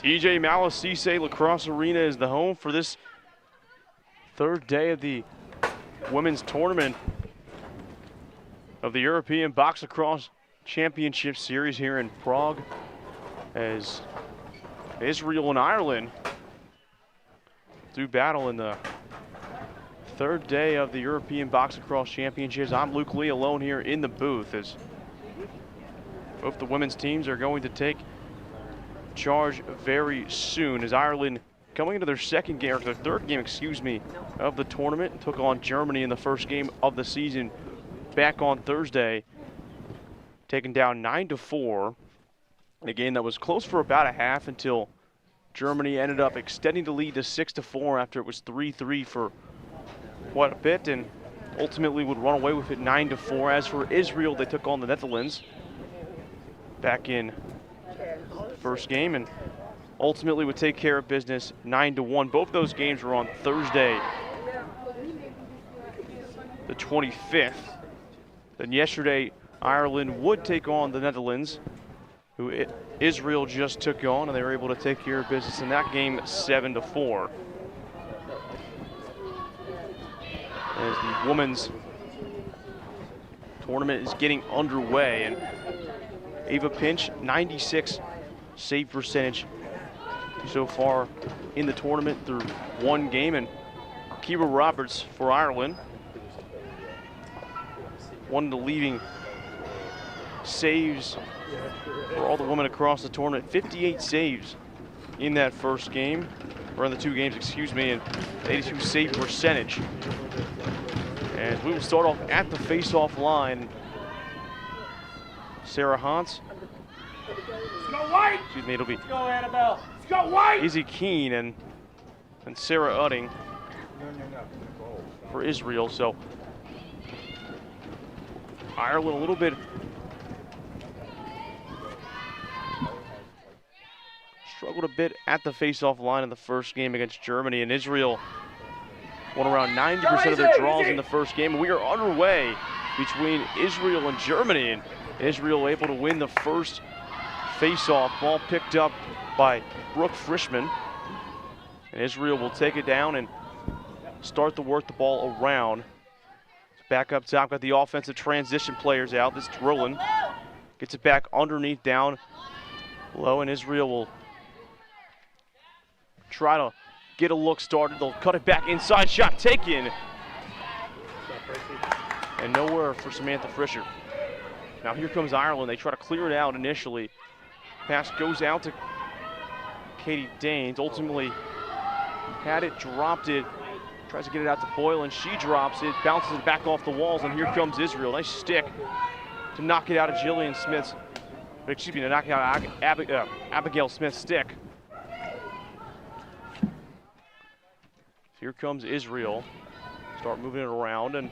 EJ Malešice Lacrosse Arena is the home for this third day of the women's tournament of the European Box Lacrosse Championship Series here in Prague, as Israel and Ireland do battle in the third day of the European Box Lacrosse Championships. I'm Luke Lee alone here in the booth, as both the women's teams are going to take charge very soon, as Ireland coming into their second game, or their third game, excuse me, of the tournament, took on Germany in the first game of the season back on Thursday, taken down 9-4 in a game that was close for about a half until Germany ended up extending the lead to 6-4 after it was 3-3 for quite a bit, and ultimately would run away with it 9-4. As for Israel, they took on the Netherlands back in first game and ultimately would take care of business 9-1. Both those games were on Thursday, the 25th. Then yesterday, Ireland would take on the Netherlands, who Israel just took on, and they were able to take care of business in that game 7-4. As the women's tournament is getting underway, and Ava Pinch, 96 save percentage so far in the tournament through one game, and Kira Roberts for Ireland, one of the leading saves for all the women across the tournament. 58 saves in that first game, or in the two games, excuse me, and 82 save percentage. And we will start off at the face-off line. Sarah Hans. Let's go White! Excuse me, it'll be Let's go Annabelle! Let's go White! Izzy Keene and Sarah Udding for Israel. So Ireland a little bit struggled a bit at the face-off line in the first game against Germany, and Israel won around 90% of their draws in the first game. And we are underway between Israel and Germany, and Israel able to win the first face-off. Ball picked up by Brooke Frischman, and Israel will take it down and start to work the ball around. Back up top, got the offensive transition players out. This is Rowland gets it back underneath, down low, and Israel will try to get a look started. They'll cut it back inside, shot taken, and nowhere for Samantha Fisher. Now here comes Ireland. They try to clear it out initially. Pass goes out to Katie Danes. Ultimately had it, dropped it, tries to get it out to Boyle, and she drops it, bounces it back off the walls, and here comes Israel. Nice stick to knock it out of Jillian Smith's, excuse me, to knock it out of Abigail Smith's stick. Here comes Israel. Start moving it around, and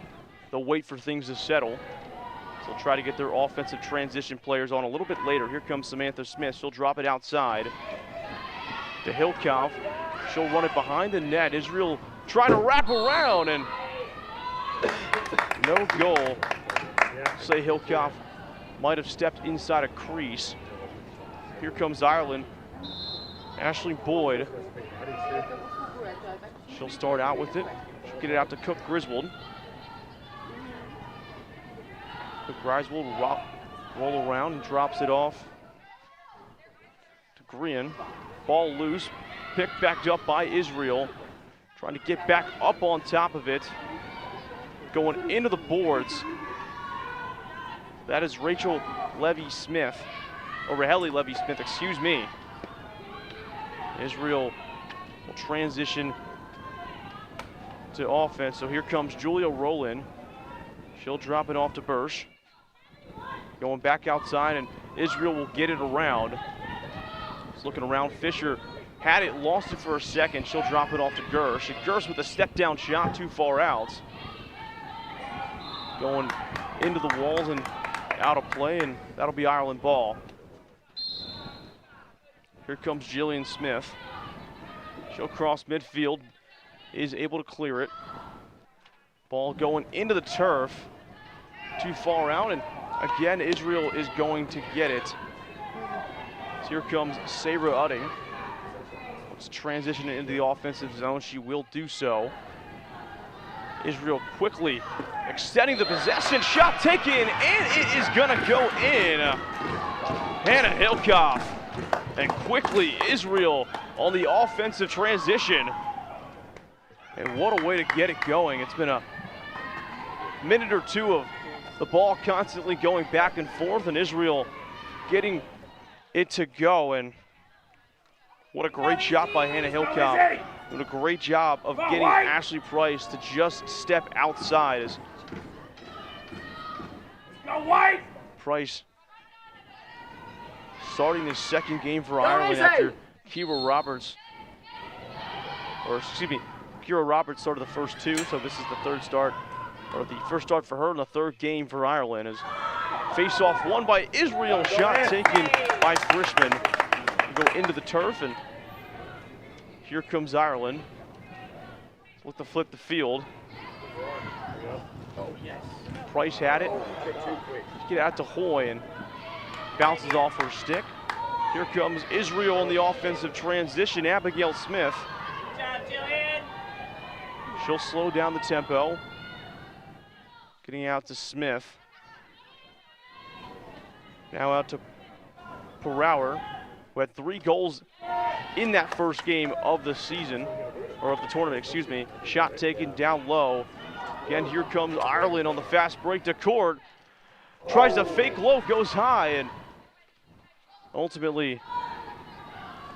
they'll wait for things to settle. So they'll try to get their offensive transition players on a little bit later. Here comes Samantha Smith. She'll drop it outside to Hilkoff. She'll run it behind the net. Israel trying to wrap around, and no goal. Say Hilkoff might have stepped inside a crease. Here comes Ireland. Ashley Boyd. She'll start out with it. She'll get it out to Cook Griswold. Cook Griswold will roll around and drops it off to Green. Ball loose, picked back up by Israel. Trying to get back up on top of it. Going into the boards. That is Rachel Levy-Smith, or Raheli Levy-Smith, excuse me. Israel will transition to offense. So here comes Julia Rowland. She'll drop it off to Bursch. Going back outside, and Israel will get it around. Just looking around, Fisher had it, lost it for a second. She'll drop it off to Gersh. And Gersh with a step down shot too far out. Going into the walls and out of play, and that'll be Ireland ball. Here comes Jillian Smith. She'll cross midfield, is able to clear it. Ball going into the turf, too far out, and again, Israel is going to get it. So here comes Sarah Udding. to transition into the offensive zone. She will do so. Israel quickly extending the possession, shot taken, and it is gonna go in. Hannah Hilkoff, and quickly Israel on the offensive transition. And what a way to get it going. It's been a minute or two of the ball constantly going back and forth, and Israel getting it to go. And what a great shot by Hannah Hilkoff. What a great job of getting Ashley Price to just step outside as Price starting his second game for Ireland after Kira Roberts started the first two, so this is the third start, or the first start for her in the third game for Ireland. As face-off won by Israel, shot taken by Frischman. Go into the turf, and here comes Ireland. Look to flip the field. Price had it. Get out to Hoy and bounces off her stick. Here comes Israel in the offensive transition. Abigail Smith. She'll slow down the tempo. Getting out to Smith. Now out to Perower, who had 3 goals in that first game of the season, or of the tournament, excuse me. Shot taken down low. Again, here comes Ireland on the fast break to court. Tries to fake low, goes high, and ultimately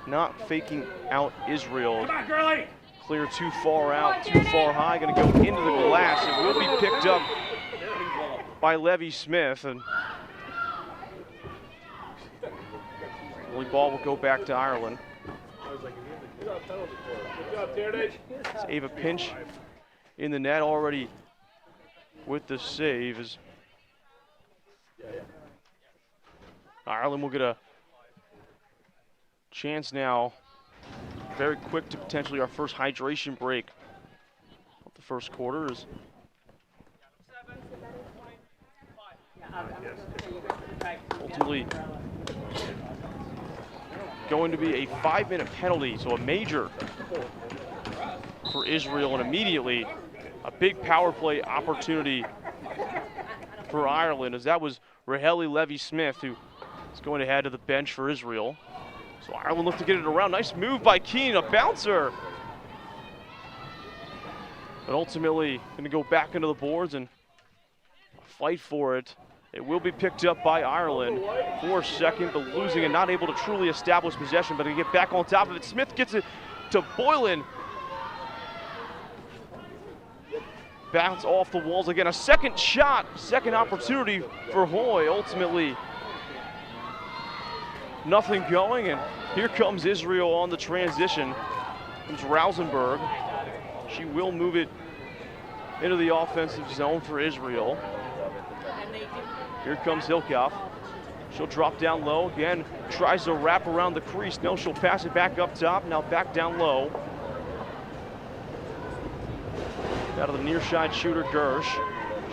not faking out Israel. Come on, girlie. Clear too far out, too far high, gonna go into the glass. It will be picked up by Levy Smith, and the ball will go back to Ireland. It's Ava Pinch in the net already with the save. As Ireland will get a chance now, very quick to potentially our first hydration break of the first quarter. Is ultimately going to be a 5-minute penalty, so a major for Israel, and immediately a big power play opportunity for Ireland, as that was Raheli Levy-Smith who is going to head to the bench for Israel. So Ireland look to get it around. Nice move by Keene, a bouncer. But ultimately going to go back into the boards and fight for it. It will be picked up by Ireland for a second, but losing and not able to truly establish possession, but to get back on top of it. Smith gets it to Boylan. Bounce off the walls again. A second shot, second opportunity for Hoy. Ultimately, nothing going, and here comes Israel on the transition. Comes Rausenberg. She will move it into the offensive zone for Israel. Here comes Hilkoff. She'll drop down low. Again, tries to wrap around the crease. No, she'll pass it back up top. Now back down low. Out of the near side shooter, Gersh.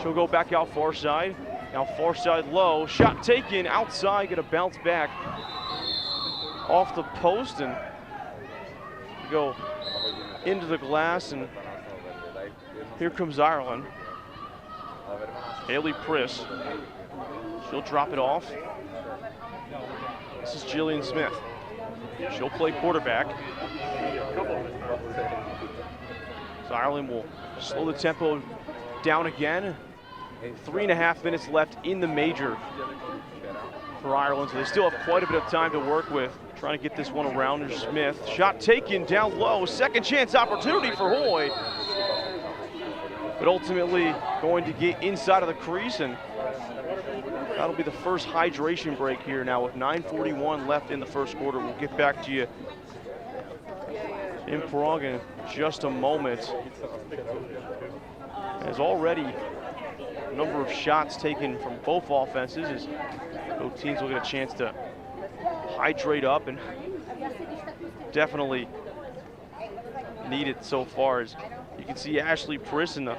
She'll go back out far side. Now far side low. Shot taken outside. Gonna bounce back off the post and go into the glass. And here comes Ireland. Haley Priss. She'll drop it off. This is Jillian Smith. She'll play quarterback. So Ireland will slow the tempo down again. 3.5 minutes left in the major for Ireland, so they still have quite a bit of time to work with. Trying to get this one around. Smith. Shot taken down low. Second chance opportunity for Hoy. But ultimately going to get inside of the crease, and that'll be the first hydration break here now with 9:41 left in the first quarter. We'll get back to you in Prague in just a moment. There's already a number of shots taken from both offenses as both teams will get a chance to hydrate up, and definitely need it so far. As you can see Ashley Priss in the,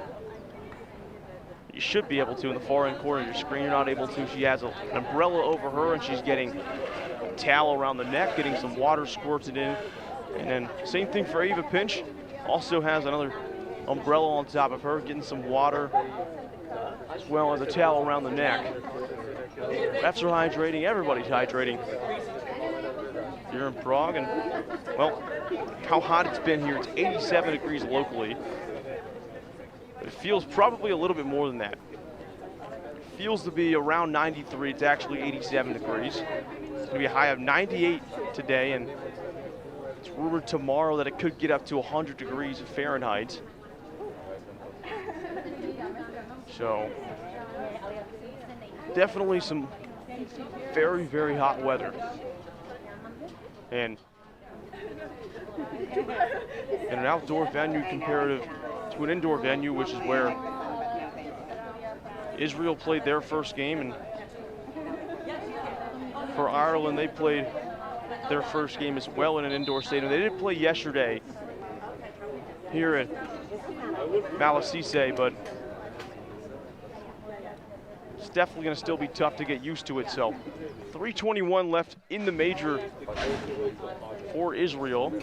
you should be able to, in the far end corner of your screen. You're not able to. She has an umbrella over her, and she's getting a towel around the neck, getting some water squirted in And then same thing for Ava Pinch. Also has another umbrella on top of her, getting some water, as well as a towel around the neck. Refs are hydrating, everybody's hydrating here in Prague. And, well, how hot it's been here. It's 87 degrees locally. But it feels probably a little bit more than that. It feels to be around 93. It's actually 87 degrees. It's going to be a high of 98 today, and it's rumored tomorrow that it could get up to 100 degrees Fahrenheit. So, definitely some very, very hot weather. And in an outdoor venue comparative to an indoor venue, which is where Israel played their first game, and for Ireland, they played their first game as well in an indoor stadium. They did play yesterday here at Malešice, but it's definitely going to still be tough to get used to it. So 3:21 left in the major for Israel,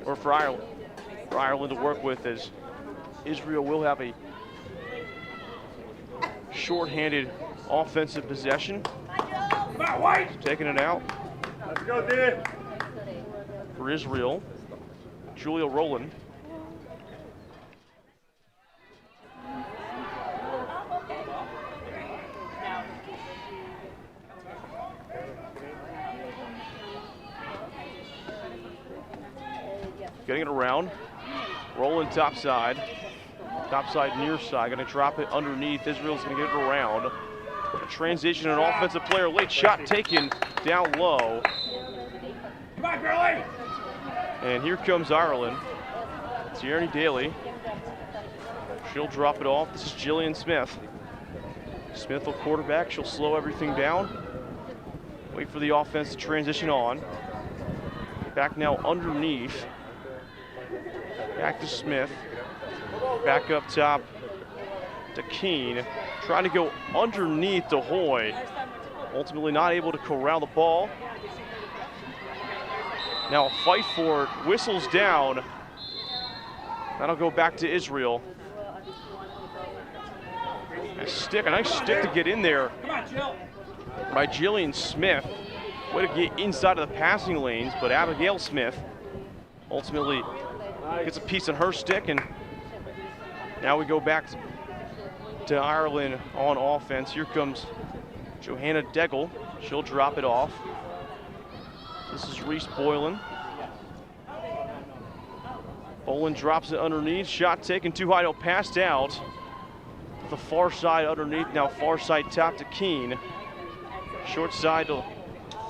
or for Ireland to work with, as Israel will have a short-handed offensive possession. Taking it out. Let's go, dude. For Israel, Julia Rowland. Getting it around. Rowland topside. Topside near side. Going to drop it underneath. Israel's going to get it around. A transition, an offensive player. Late shot taken down low. Come on, girlie. And here comes Ireland. Tierney Daly. She'll drop it off. This is Jillian Smith. Smith will quarterback. She'll slow everything down. Wait for the offense to transition on. Back now underneath. Back to Smith. Back up top to Keene. Trying to go underneath to Hoy. Ultimately not able to corral the ball. Now a fight for it. Whistles down. That'll go back to Israel. A nice stick to get in there by Jillian Smith. Way to get inside of the passing lanes, but Abigail Smith ultimately gets a piece of her stick, and now we go back to Ireland on offense. Here comes Johanna Degel. She'll drop it off. This is Reese Boylan. Boylan drops it underneath. Shot taken too high, no, passed out. The far side underneath, now far side top to Keene. Short side to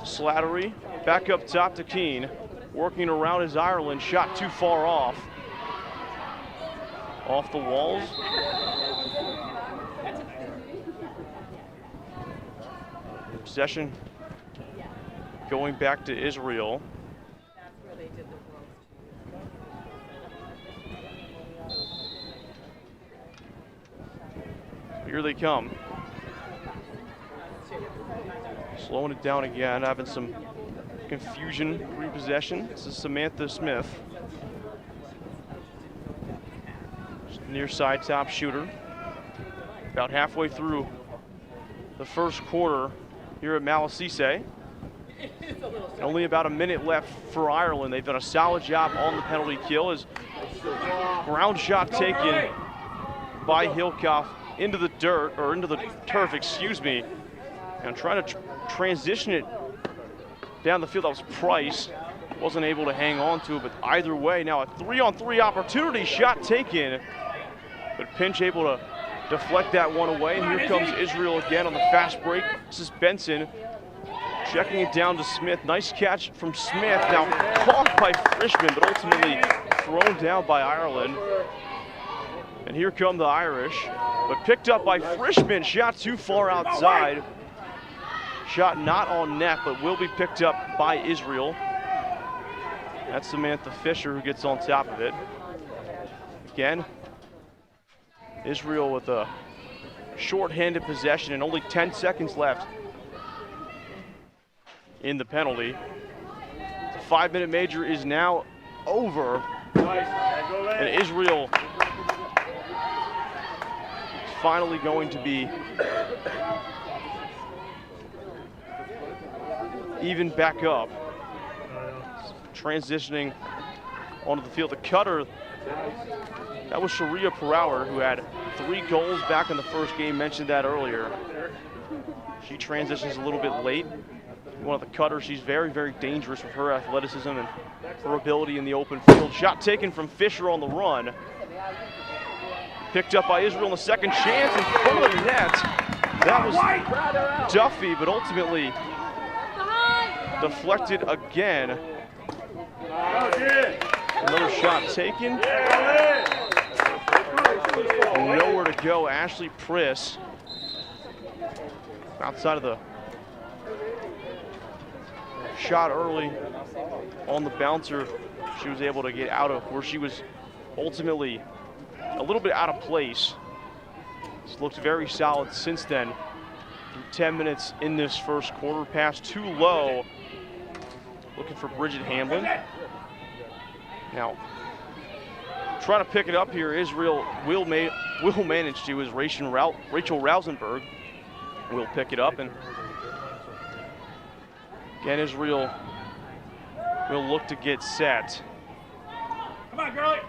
Slattery. Back up top to Keene. Working around is Ireland. Shot too far off. Off the walls. Possession going back to Israel. Here they come. Slowing it down again, having some confusion, repossession. This is Samantha Smith. Near side top shooter. About halfway through the first quarter here at Malešice. Only about a minute left for Ireland. They've done a solid job on the penalty kill as ground shot taken by Hilkoff into the dirt, or into the turf, excuse me. And trying to transition it down the field. That was Price. Wasn't able to hang on to it, but either way, now a 3-on-3 opportunity. Shot taken, but Pinch able to deflect that one away. And here comes Israel again on the fast break. This is Benson checking it down to Smith. Nice catch from Smith. Now caught by Frischman, but ultimately thrown down by Ireland. And here come the Irish, but picked up by Frischman. Shot too far outside. Shot not on net, but will be picked up by Israel. That's Samantha Fisher who gets on top of it. Again, Israel with a short-handed possession and only 10 seconds left in the penalty. It's a 5-minute major is now over. And Israel is finally going to be even back up. Transitioning onto the field. The cutter, that was Sharia Perower, who had 3 goals back in the first game. Mentioned that earlier. She transitions a little bit late. One of the cutters, she's very, very dangerous with her athleticism and her ability in the open field. Shot taken from Fisher on the run. Picked up by Israel in the second chance in front of the net. That was Duffy, but ultimately deflected again. Another shot taken. Nowhere to go. Ashley Priss outside of the shot early on the bouncer. She was able to get out of where she was ultimately a little bit out of place. It's looked very solid since then. 10 minutes in this first quarter. Pass too low. Looking for Bridget Hamlin. Now, trying to pick it up here. Israel will manage to, as Rachel Rausenberg will pick it up. And again, Israel will look to get set. Come on, girlie.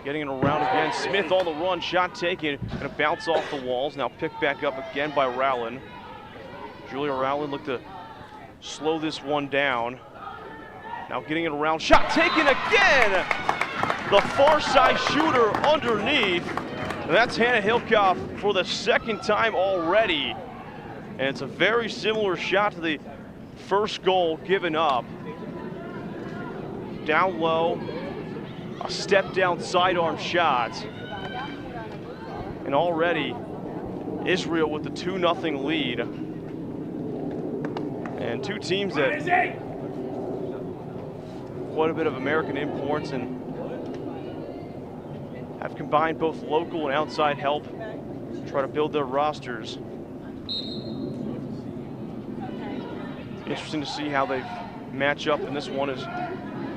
Getting it around again. Smith on the run, shot taken, and a bounce off the walls. Now picked back up again by Rowland. Julia Rowland looked to slow this one down. Now getting it around, shot taken again! The far side shooter underneath. And that's Hannah Hilkoff for the second time already. And it's a very similar shot to the first goal given up. Down low, a step down sidearm shot. And already Israel with the 2-0 lead. And two teams that quite a bit of American imports and have combined both local and outside help to try to build their rosters. Interesting to see how they match up, and this one is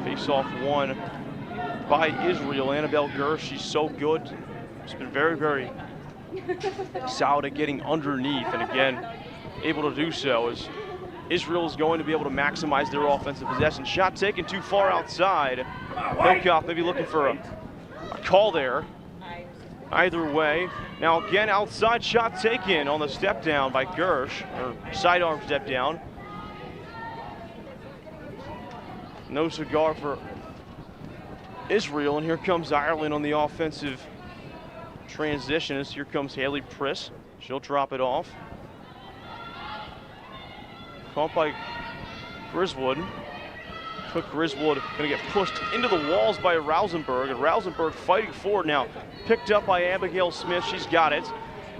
face-off won by Israel. Annabelle Gersh, she's so good. She's been very, very solid at getting underneath, and again, able to do so as Israel is going to be able to maximize their offensive possession. Shot taken too far outside. Hilkoff maybe looking for a call there. Either way. Now again, outside shot taken on the step down by Gersh, or sidearm step down. No cigar for Israel, and here comes Ireland on the offensive transition. As here comes Haley Priss. She'll drop it off. Caught by Griswood. Cook Griswood gonna get pushed into the walls by Rausenberg, and Rausenberg fighting forward now. Picked up by Abigail Smith, she's got it.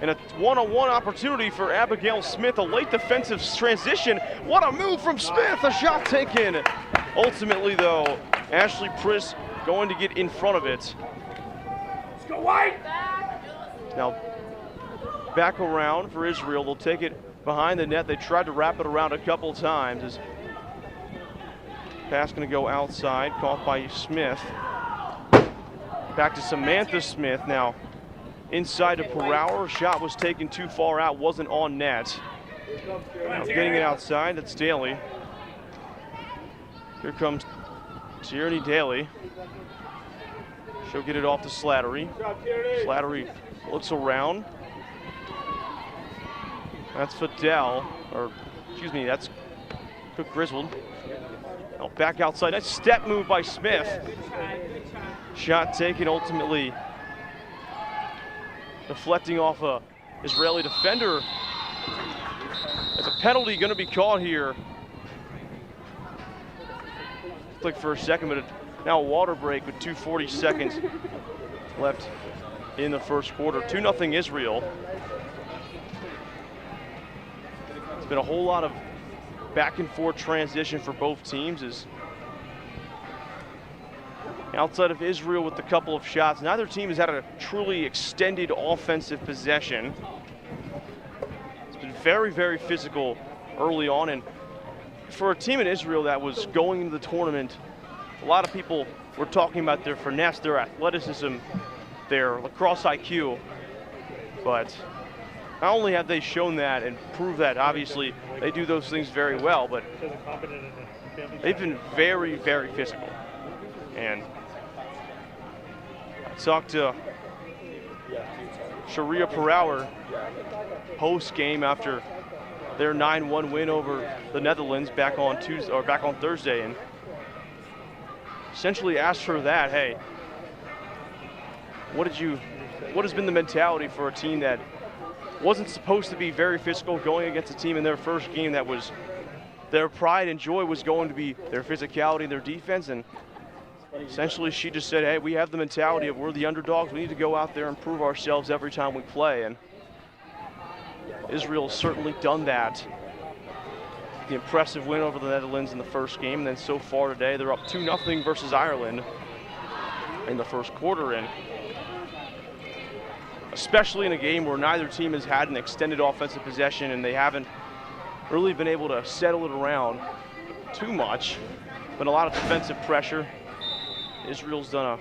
And a one-on-one opportunity for Abigail Smith, a late defensive transition. What a move from Smith, a shot taken. Ultimately though, Ashley Priss going to get in front of it. Let's go white. Now, back around for Israel, they'll take it behind the net. They tried to wrap it around a couple times. As pass going to go outside, caught by Smith. Back to Samantha Smith now. Inside to Perower, shot was taken too far out, wasn't on net. Now getting it outside, that's Daly. Here comes Tierney Daly. She'll get it off to Slattery. Slattery looks around. That's Fidel, or excuse me, that's Cook Griswold. Now back outside, nice step move by Smith. Shot taken ultimately. Deflecting off a Israeli defender. There's a penalty going to be caught here. Click for a second, but now a water break with 2:40 seconds left in the first quarter. 2-0 Israel. It's been a whole lot of back and forth transition for both teams. As outside of Israel with a couple of shots, neither team has had a truly extended offensive possession. It's been very, very physical early on, and for a team in Israel that was going into the tournament, a lot of people were talking about their finesse, their athleticism, their lacrosse IQ. But not only have they shown that and proved that, obviously, they do those things very well, but they've been very, very physical. And I talked to Sharia Perouwer post-game after their 9-1 win over the Netherlands back on Thursday, and essentially asked her that, hey, what has been the mentality for a team that wasn't supposed to be very physical, going against a team in their first game that was their pride and joy was going to be their physicality and their defense? And essentially she just said, hey, we have the mentality of we're the underdogs. We need to go out there and prove ourselves every time we play. And Israel's certainly done that. The impressive win over the Netherlands in the first game, and then so far today they're up 2-0 versus Ireland in the first quarter. And especially in a game where neither team has had an extended offensive possession and they haven't really been able to settle it around too much. Been a lot of defensive pressure. Israel's done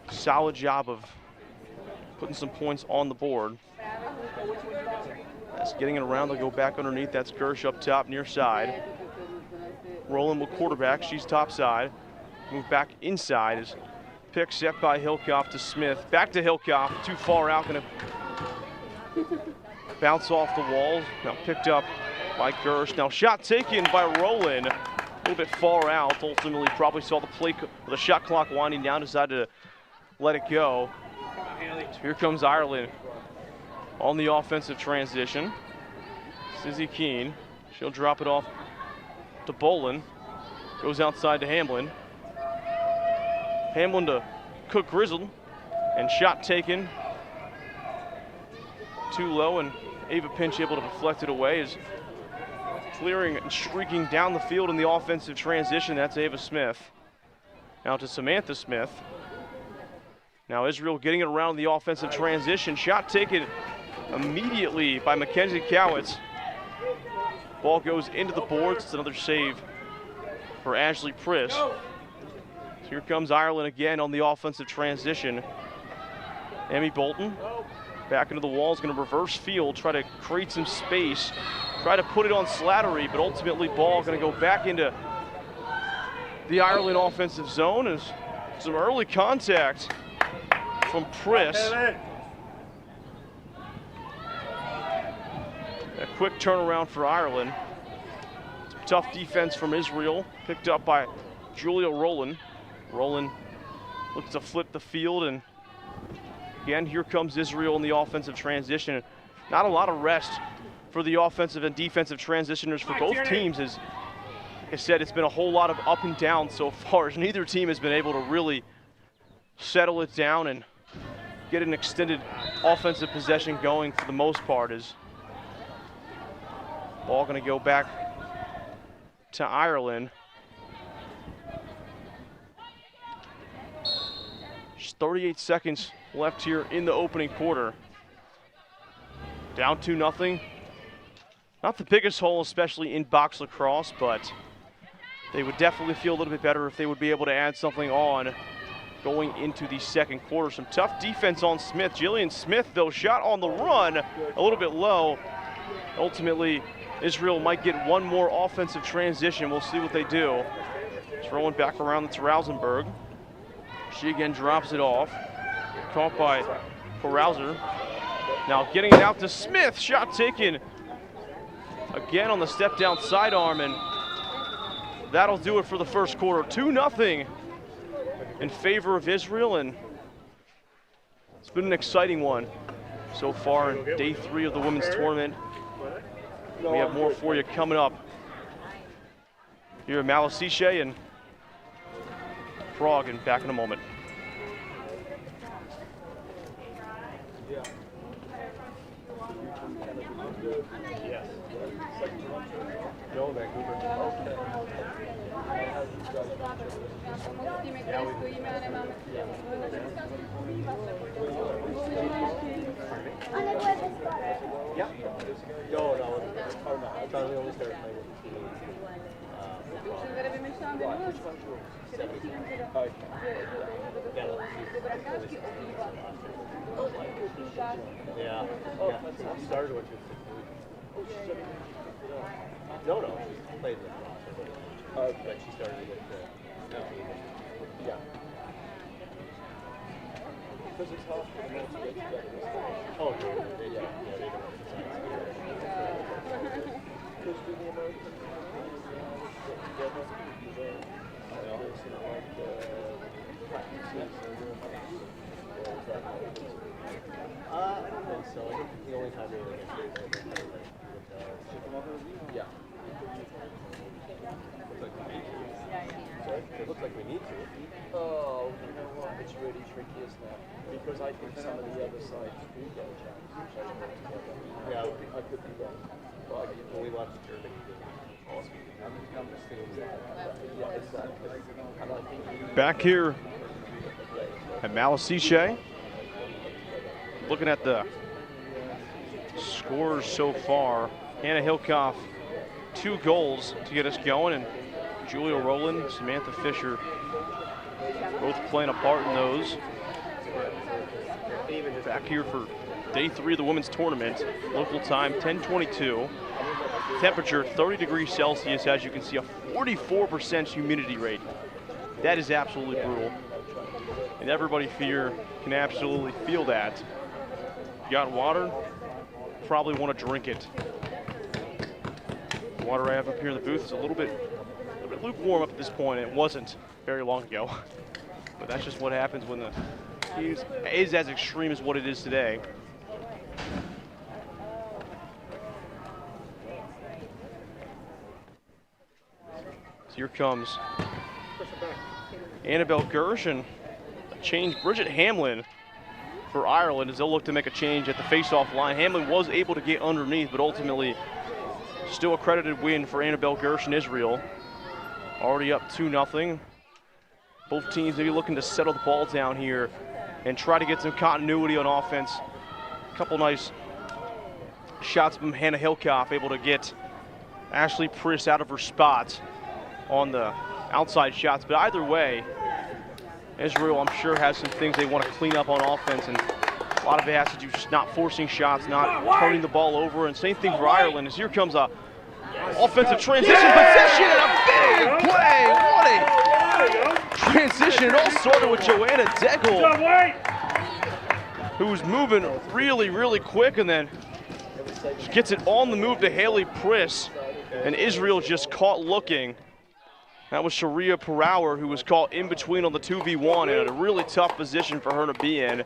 a solid job of putting some points on the board. That's getting it around, they'll go back underneath. That's Gersh up top, near side. Roland will quarterback, she's top side. Move back inside is pick set by Hilkoff to Smith. Back to Hilkoff, too far out, gonna bounce off the walls. Now picked up by Gersh. Now shot taken by Roland. A little bit far out. Ultimately probably saw the play, the shot clock winding down, decided to let it go. So here comes Ireland on the offensive transition. Sizzy Keene, she'll drop it off to Bolin. Goes outside to Hamlin. Hamlin to Cook Grizzle, and shot taken too low, and Ava Pinch able to deflect it away. Is clearing and streaking down the field in the offensive transition. That's Ava Smith. Now to Samantha Smith. Now Israel getting it around the offensive transition. Shot taken immediately by Mackenzie Cowitz. Ball goes into the boards. It's another save for Ashley Priss. So here comes Ireland again on the offensive transition. Emmy Bolton back into the walls, going to reverse field, try to create some space, try to put it on Slattery, but ultimately ball going to go back into the Ireland offensive zone. As some early contact from Priss. A quick turnaround for Ireland. Some tough defense from Israel, picked up by Julia Rowland. Rowland looks to flip the field, and again, here comes Israel in the offensive transition. Not a lot of rest for the offensive and defensive transitioners for both teams. As like I said, it's been a whole lot of up and down so far, as neither team has been able to really settle it down and get an extended offensive possession going for the most part. Is ball going to go back to Ireland. Just 38 seconds left here in the opening quarter. Down 2-0. Not the biggest hole, especially in box lacrosse, but they would definitely feel a little bit better if they would be able to add something on going into the second quarter. Some tough defense on Smith. Jillian Smith, though, shot on the run a little bit low. Ultimately, Israel might get one more offensive transition. We'll see what they do. Throwing back around to Rausenberg. She again drops it off. Caught by Perouwer. Now getting it out to Smith. Shot taken again on the step down sidearm, and that'll do it for the first quarter. 2-0 in favor of Israel, and it's been an exciting one so far in day 3 of the women's tournament. We have more for you coming up here at Malešice and Prague, and back in a moment. No, Vancouver. Okay. Yeah. No, no. Oh, no. I thought we only started playing with the team. Yeah. She started when she was 16. No, no. She played with but she started with the team. Yeah. Because it's hard for them to get together. Oh, no. They don't. Yeah, they don't. Because do the Americans get together? I don't think so. I think the only time we really get together yeah. It looks like we need to. Oh, you know what? It's really tricky, isn't it? Because I think some of the other sides do get a chance to play together. Yeah, I could be wrong. But I when we watched Germany, yeah, exactly. And I think Back here at Malešice, looking at the scores so far. Hannah Hilkoff, 2 goals to get us going, and Julia Rowland, Samantha Fisher, both playing a part in those. Back here for day 3 of the women's tournament. Local time 10:22. Temperature 30 degrees Celsius, as you can see, a 44% humidity rate. That is absolutely brutal. And everybody here can absolutely feel that. You got water? Probably want to drink it. The water I have up here in the booth is a little bit lukewarm up at this point, and it wasn't very long ago. But that's just what happens when the heat is as extreme as what it is today. So here comes Annabelle Gersh and a change. Bridget Hamlin for Ireland as they'll look to make a change at the face-off line. Hamlin was able to get underneath, but ultimately still a credited win for Annabelle Gersh and Israel. Already up 2-0. Both teams maybe looking to settle the ball down here and try to get some continuity on offense. A couple nice shots from Hannah Hilkoff, able to get Ashley Priss out of her spot on the outside shots. But either way, Israel, I'm sure, has some things they want to clean up on offense, and a lot of it has to do just not forcing shots, not turning the ball over. And same thing for Ireland, as here comes a offensive transition possession and a big play. What a transition. It all started with Joanna Degel, who's moving really, really quick, and then gets it on the move to Haley Priss, and Israel just caught looking. That was Sharia Perower, who was caught in between on the 2v1, and a really tough position for her to be in.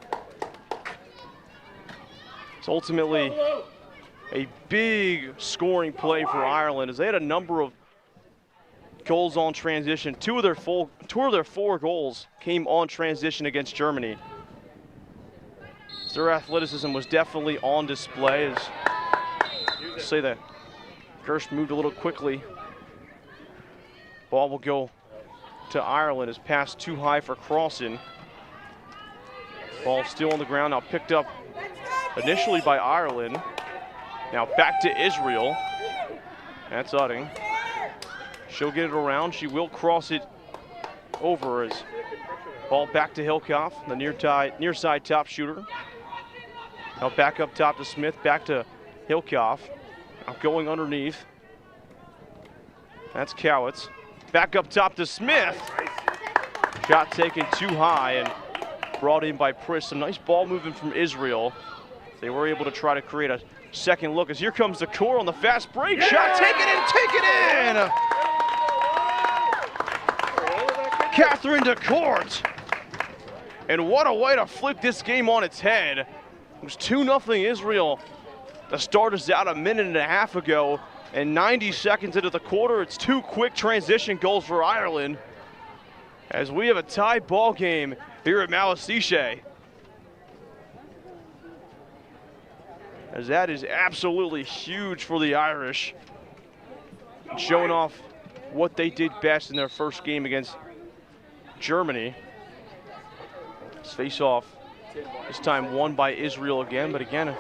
It's ultimately a big scoring play for Ireland, as they had a number of goals on transition. Two of their 4 goals came on transition against Germany. Their athleticism was definitely on display, as say that Gersh moved a little quickly. Ball will go to Ireland, as pass too high for Crossan. Ball still on the ground, now picked up initially by Ireland. Now back to Israel. That's Utting. She'll get it around. She will cross it over, as ball back to Hilkoff, the near side top shooter. Now back up top to Smith, back to Hilkoff. Now going underneath. That's Cowitz. Back up top to Smith. Shot taken too high and brought in by Priss. Some nice ball movement from Israel. They were able to try to create a second look, as here comes the core on the fast break. Shot taken in. Catherine DeCourt. And what a way to flip this game on its head. It was 2-0 Israel. The start is out a minute and a half ago, and 90 seconds into the quarter, it's 2 quick transition goals for Ireland, as we have a tie ball game here at Malešice. As that is absolutely huge for the Irish. showing off what they did best in their first game against Germany. This face-off, this time won by Israel again, but again,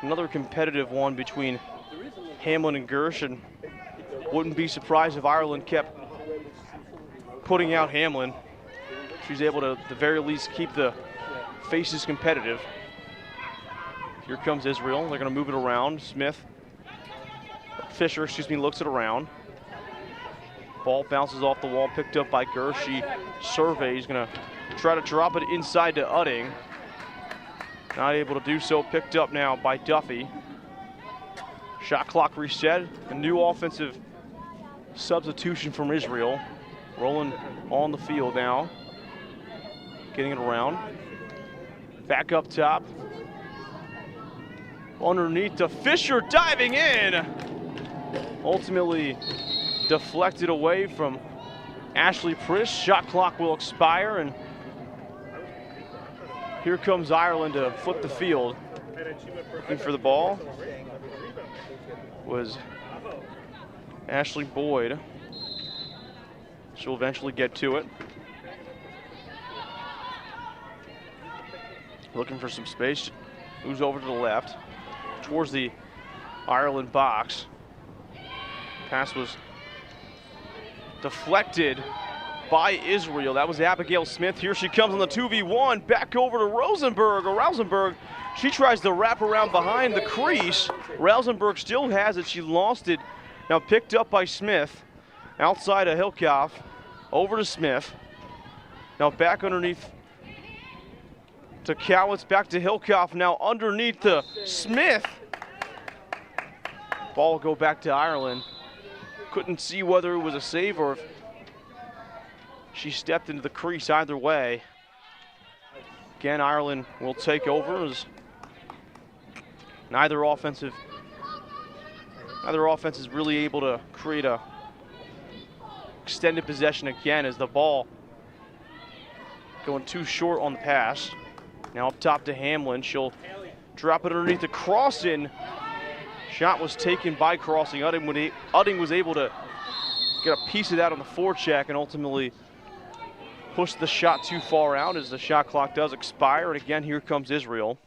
another competitive one between Hamlin and Gersh, and wouldn't be surprised if Ireland kept putting out Hamlin. She's able to, at the very least, keep the faces competitive. Here comes Israel. They're going to move it around. Fisher, looks it around. Ball bounces off the wall, picked up by Gersh. She surveys, going to try to drop it inside to Udding. Not able to do so, picked up now by Duffy. Shot clock reset, a new offensive substitution from Israel. Rolling on the field now. Getting it around. Back up top. Underneath to Fisher, diving in. Ultimately deflected away from Ashley Priss. Shot clock will expire, and here comes Ireland to flip the field. Looking for the ball was Ashley Boyd. She'll eventually get to it. Looking for some space. Moves over to the left towards the Ireland box. Pass was deflected by Israel. That was Abigail Smith. Here she comes on the 2v1. Back over to Rosenberg. Rosenberg, she tries to wrap around behind the crease. Rosenberg still has it. She lost it. Now picked up by Smith. Outside of Hilkoff. Over to Smith. Now back underneath to Cowitz. Back to Hilkoff. Now underneath to Smith. Ball will go back to Ireland. Couldn't see whether it was a save or if she stepped into the crease. Either way. Again, Ireland will take over as neither offense is really able to create a extended possession again, as the ball going too short on the pass. Now up top to Hamlin. She'll drop it underneath the Crossing. Shot was taken by Crossing. Udding was able to get a piece of that on the forecheck and ultimately push the shot too far out as the shot clock does expire. And again, here comes Israel.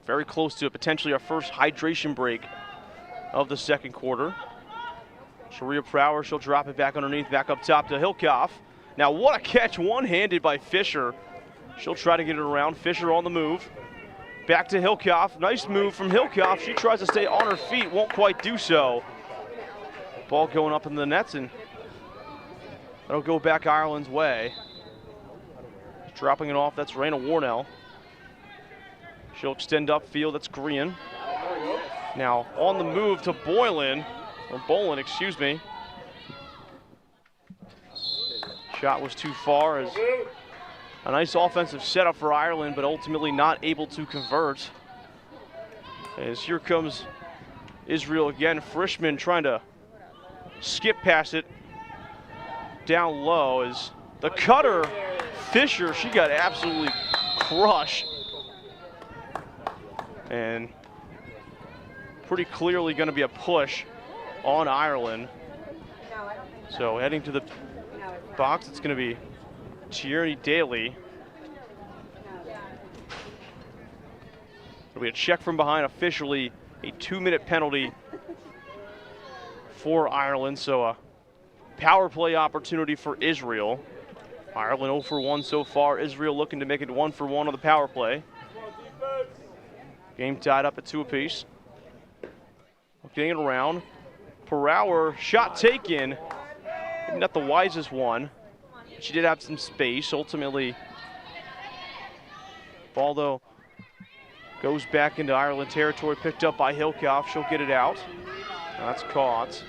Very close to potentially our first hydration break of the second quarter. Sharia Prower, she'll drop it back underneath, back up top to Hilkoff. Now what a catch, one-handed by Fisher. She'll try to get it around. Fisher on the move. Back to Hilkoff. Nice move from Hilkoff. She tries to stay on her feet, won't quite do so. Ball going up in the nets, and that'll go back Ireland's way. Dropping it off, that's Raina Warnell. She'll extend upfield, that's Green. Now on the move to Bolin, excuse me. Shot was too far, as a nice offensive setup for Ireland, but ultimately not able to convert. As here comes Israel again. Frischman trying to skip past it down low, as the cutter, Fisher, she got absolutely crushed. And pretty clearly going to be a push on Ireland. So heading to the box, it's going to be Tierney Daly. It'll be a check from behind, officially a 2-minute penalty for Ireland. So a power play opportunity for Israel. Ireland 0 for 1 so far. Israel looking to make it 1 for 1 on the power play. Game tied up at 2 apiece. Getting it around. Per hour, shot taken. Not the wisest one. She did have some space. Ultimately, ball though goes back into Ireland territory, picked up by Hilkoff. She'll get it out. That's caught.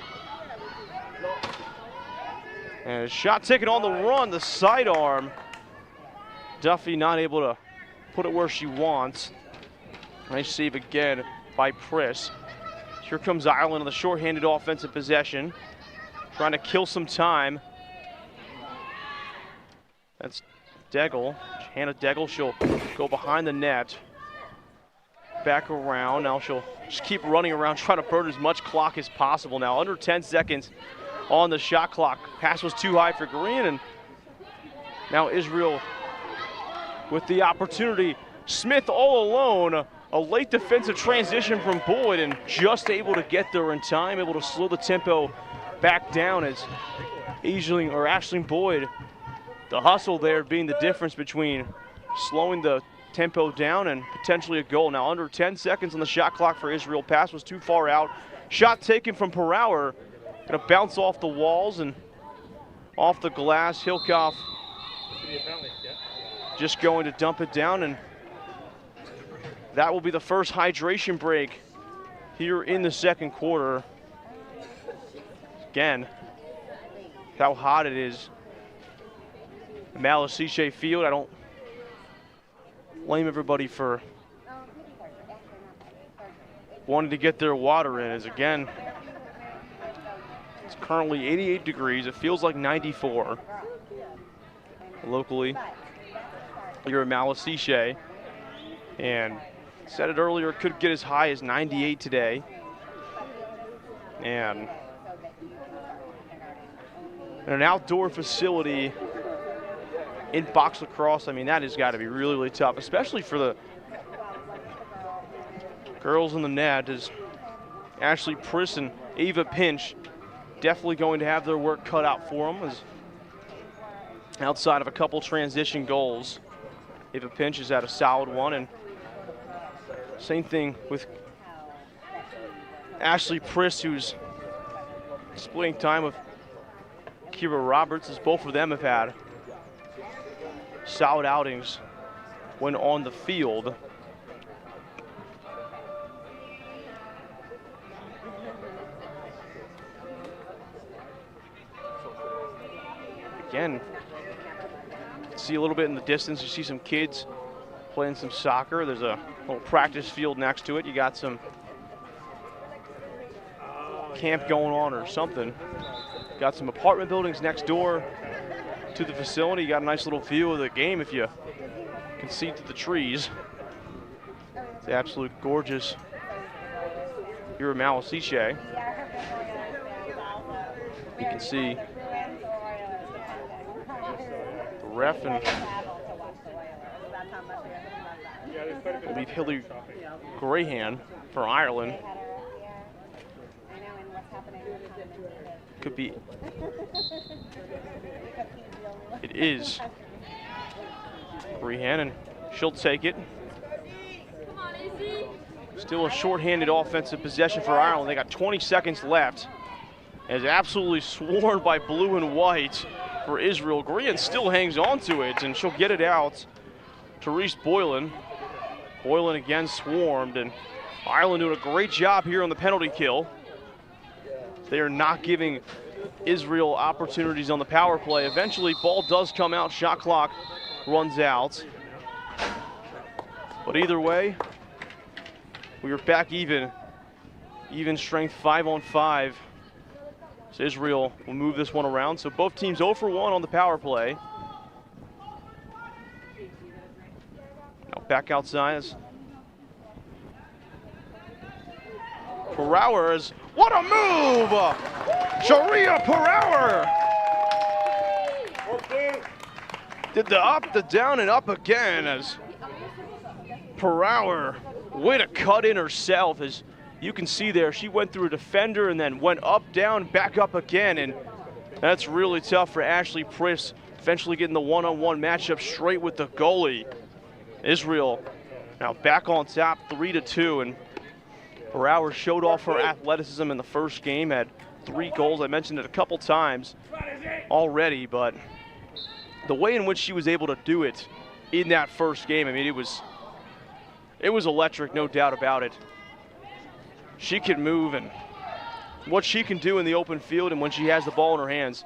And a shot taken on the run, the sidearm. Duffy not able to put it where she wants. Nice save again by Priss. Here comes Ireland on the shorthanded offensive possession, trying to kill some time. That's Degel, Hannah Degel. She'll go behind the net. back around. Now she'll just keep running around, trying to burn as much clock as possible. Now under 10 seconds on the shot clock. Pass was too high for Green, and now Israel with the opportunity. Smith all alone. A late defensive transition from Boyd, and just able to get there in time, able to slow the tempo back down as Aisling Boyd, the hustle there being the difference between slowing the tempo down and potentially a goal. Now under 10 seconds on the shot clock for Israel. Pass was too far out. Shot taken from Perower. Gonna bounce off the walls and off the glass. Hilkoff just going to dump it down, and that will be the first hydration break here in the second quarter. Again, how hot it is. Malešice Field, I don't blame everybody for wanting to get their water in, as again, it's currently 88 degrees. It feels like 94 locally here in Malešice. And said it earlier, it could get as high as 98 today. And in an outdoor facility in box lacrosse, I mean, that has got to be really, really tough, especially for the girls in the net, as Ashley Priss and Ava Pinch definitely going to have their work cut out for them, as outside of a couple transition goals. Ava Pinch has had a solid one, and same thing with Ashley Priss, who's splitting time with Kira Roberts, as both of them have had solid outings when on the field. Again, see a little bit in the distance, you see some kids playing some soccer. There's a little practice field next to it. You got some camp going on or something. Got some apartment buildings next door to the facility. You got a nice little view of the game if you can see through the trees. It's absolute gorgeous here in Malešice. You can see the ref and I believe Hilly Graham for Ireland. Could be. It is Graham, and she'll take it. Still a shorthanded offensive possession for Ireland. They got 20 seconds left. As absolutely swarmed by blue and white for Israel. Graham still hangs on to it, and she'll get it out to Reese Boylan. Boylan again swarmed, and Ireland doing a great job here on the penalty kill. They are not giving Israel opportunities on the power play. Eventually, ball does come out, shot clock runs out. But either way, we are back even strength 5-on-5. So Israel will move this one around. So both teams 0 for 1 on the power play. Now back outside. Perower, what a move! Sharia Perower did the up, the down, and up again, as Perower, way to cut in herself. As you can see there, she went through a defender and then went up, down, back up again, and that's really tough for Ashley Priss, eventually getting the one-on-one matchup straight with the goalie. Israel now back on top, 3-2, and Perower showed off her athleticism in the first game, had 3 goals. I mentioned it a couple times already, but the way in which she was able to do it in that first game, I mean, it was electric, no doubt about it. She can move, and what she can do in the open field and when she has the ball in her hands,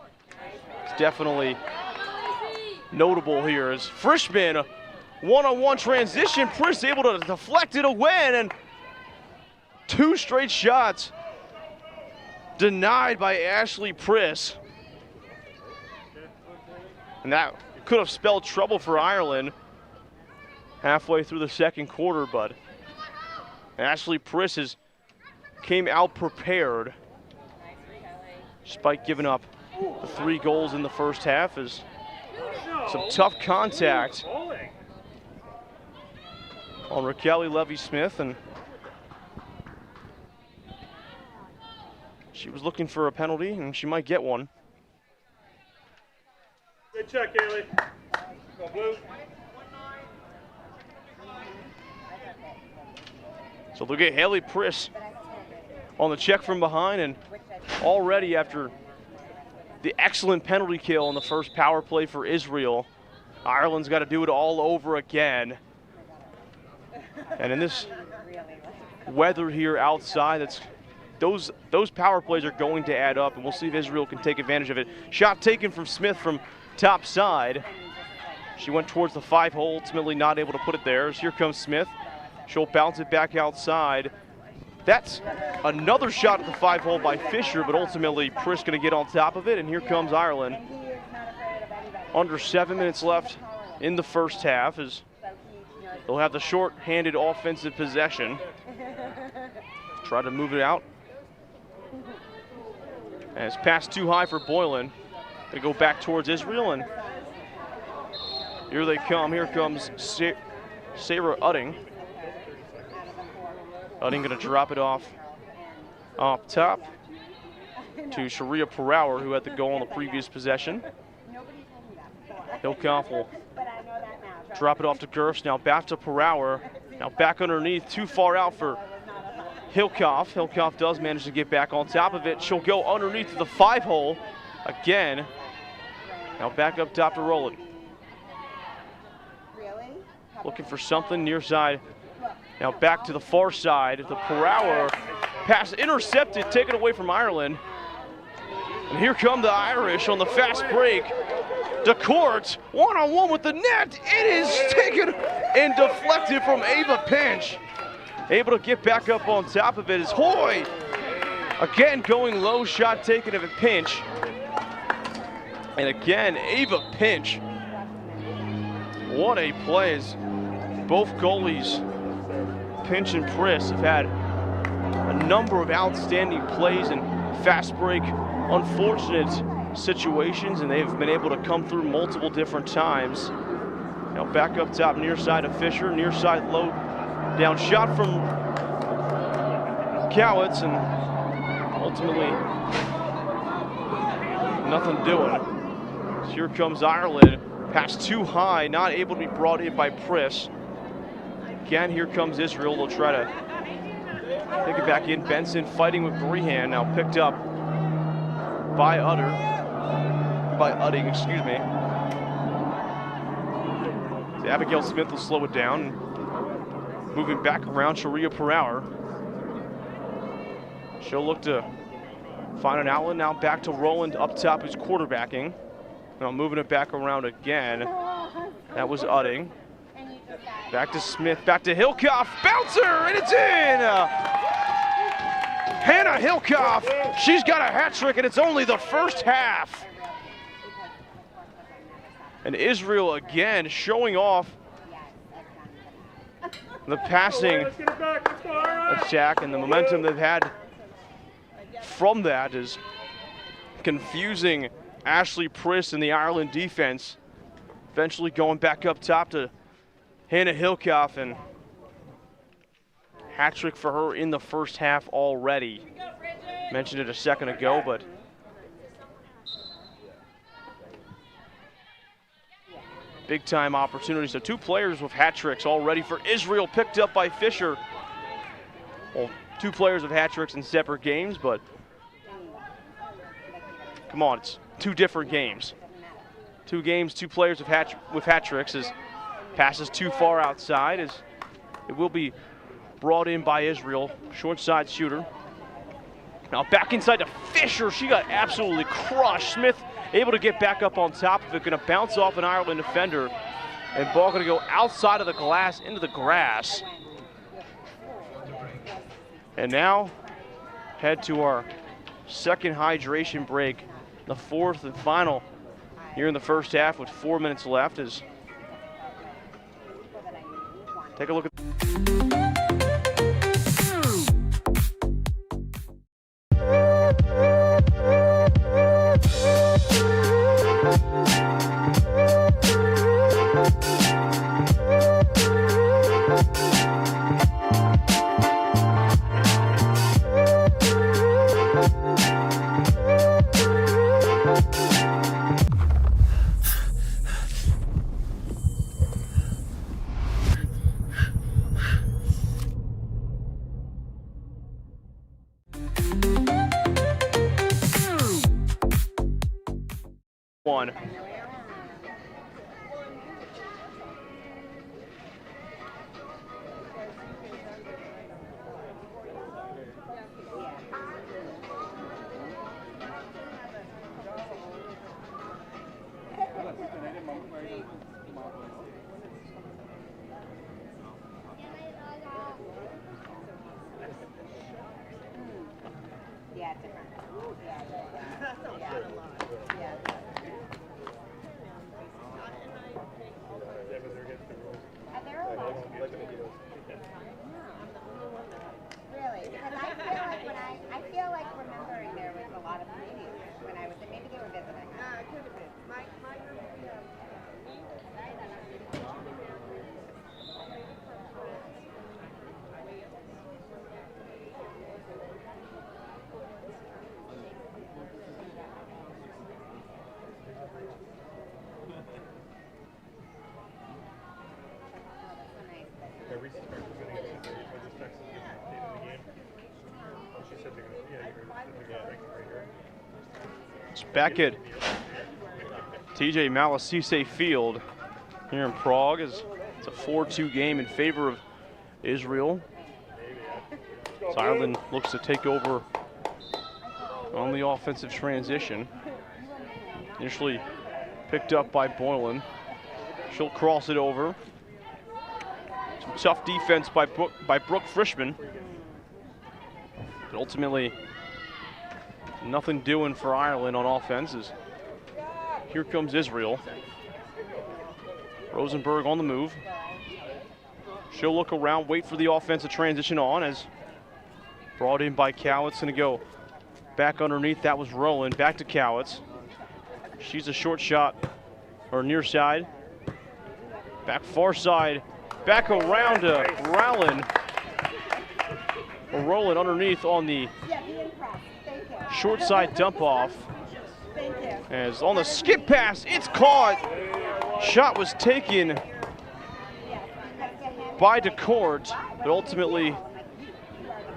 it's definitely notable here. As Frischman, one-on-one transition, Priss able to deflect it away, and 2 straight shots denied by Ashley Priss. And that could have spelled trouble for Ireland halfway through the second quarter, but Ashley Priss came out prepared, despite giving up the 3 goals in the first half. As some tough contact on Raquel Levy-Smith, and she was looking for a penalty, and she might get one. Good check, Haley. Go blue. So they'll get Haley Priss on the check from behind, and already after the excellent penalty kill on the first power play for Israel, Ireland's got to do it all over again. And in this weather here outside, those power plays are going to add up, and we'll see if Israel can take advantage of it. Shot taken from Smith from top side. She went towards the 5-hole, ultimately not able to put it there. As here comes Smith. She'll bounce it back outside. That's another shot at the 5-hole by Fisher, but ultimately Priss going to get on top of it, and here comes Ireland. Under 7 minutes left in the first half, as they'll have the short-handed offensive possession. Try to move it out. And it's passed too high for Boylan. They go back towards Israel, and here they come. Here comes Sarah Utting. Utting going to drop it off top to Sharia Perower, who had the goal on the previous possession. Hilkoff will drop it off to Gerfs. Now back to Perower. Now back underneath, too far out for Hilkoff. Hilkoff does manage to get back on top of it. She'll go underneath to the 5-hole again. Now back up top to Rowland. Looking for something near side. Now back to the far side. The Perower pass intercepted, taken away from Ireland. And here come the Irish on the fast break. DeCourt, one-on-one with the net. It is taken and deflected from Ava Pinch. Able to get back up on top of it is Hoy. Again going low, shot taken of a Pinch. And again, Ava Pinch. What a play as both goalies, Pinch and Priss, have had a number of outstanding plays and fast break unfortunate situations, and they've been able to come through multiple different times. Now back up top near side of Fisher, near side low down shot from Cowitz, and ultimately nothing doing. So here comes Ireland, pass too high, not able to be brought in by Priss. Again, here comes Israel. They'll try to pick it back in. Benson fighting with Brehan, now picked up by Utting, excuse me. So Abigail Smith will slow it down. Moving back around, Sharia Perower. She'll look to find an outlet. Now back to Rowland up top, who's quarterbacking. Now moving it back around again. That was Utting. Back to Smith, back to Hilkoff, bouncer, and it's in! Hannah Hilkoff, she's got a hat trick, and it's only the first half. And Israel again showing off the passing attack, and the momentum they've had from that is confusing Ashley Priss and the Ireland defense. Eventually going back up top to Hannah Hilkoff, and hat trick for her in the first half already. Mentioned it a second ago, but big time opportunity. So 2 players with hat tricks already for Israel, picked up by Fisher. Well, 2 players with hat tricks in separate games, but come on, it's 2 different games. 2 games, 2 players with hat tricks. As passes too far outside, as it will be brought in by Israel. Short side shooter. Now back inside to Fisher. She got absolutely crushed. Smith able to get back up on top of it. Going to bounce off an Ireland defender. And ball going to go outside of the glass into the grass. And now head to our second hydration break. The 4th and final here in the first half with 4 minutes left. As take a look at 1. Yeah, different. Really? Because I feel like remembering there was a lot of Canadians when I was there. Maybe they were visiting. It could have been. My group, It's back at TJ Malešice Field here in Prague. It's a 4-2 game in favor of Israel. So Ireland looks to take over on the offensive transition. Initially picked up by Boylan. She'll cross it over. Some tough defense by Brooke Frischman. But ultimately, nothing doing for Ireland on offense. As here comes Israel. Rosenberg on the move. She'll look around, wait for the offensive transition on as brought in by Cowitz. Gonna go back underneath. That was Rowland. Back to Cowitz. She's a short shot, or near side. Back far side. Back around to Rowland. Rowland underneath on the short side dump off. As on the skip pass, it's caught. Shot was taken by DeCourt, but ultimately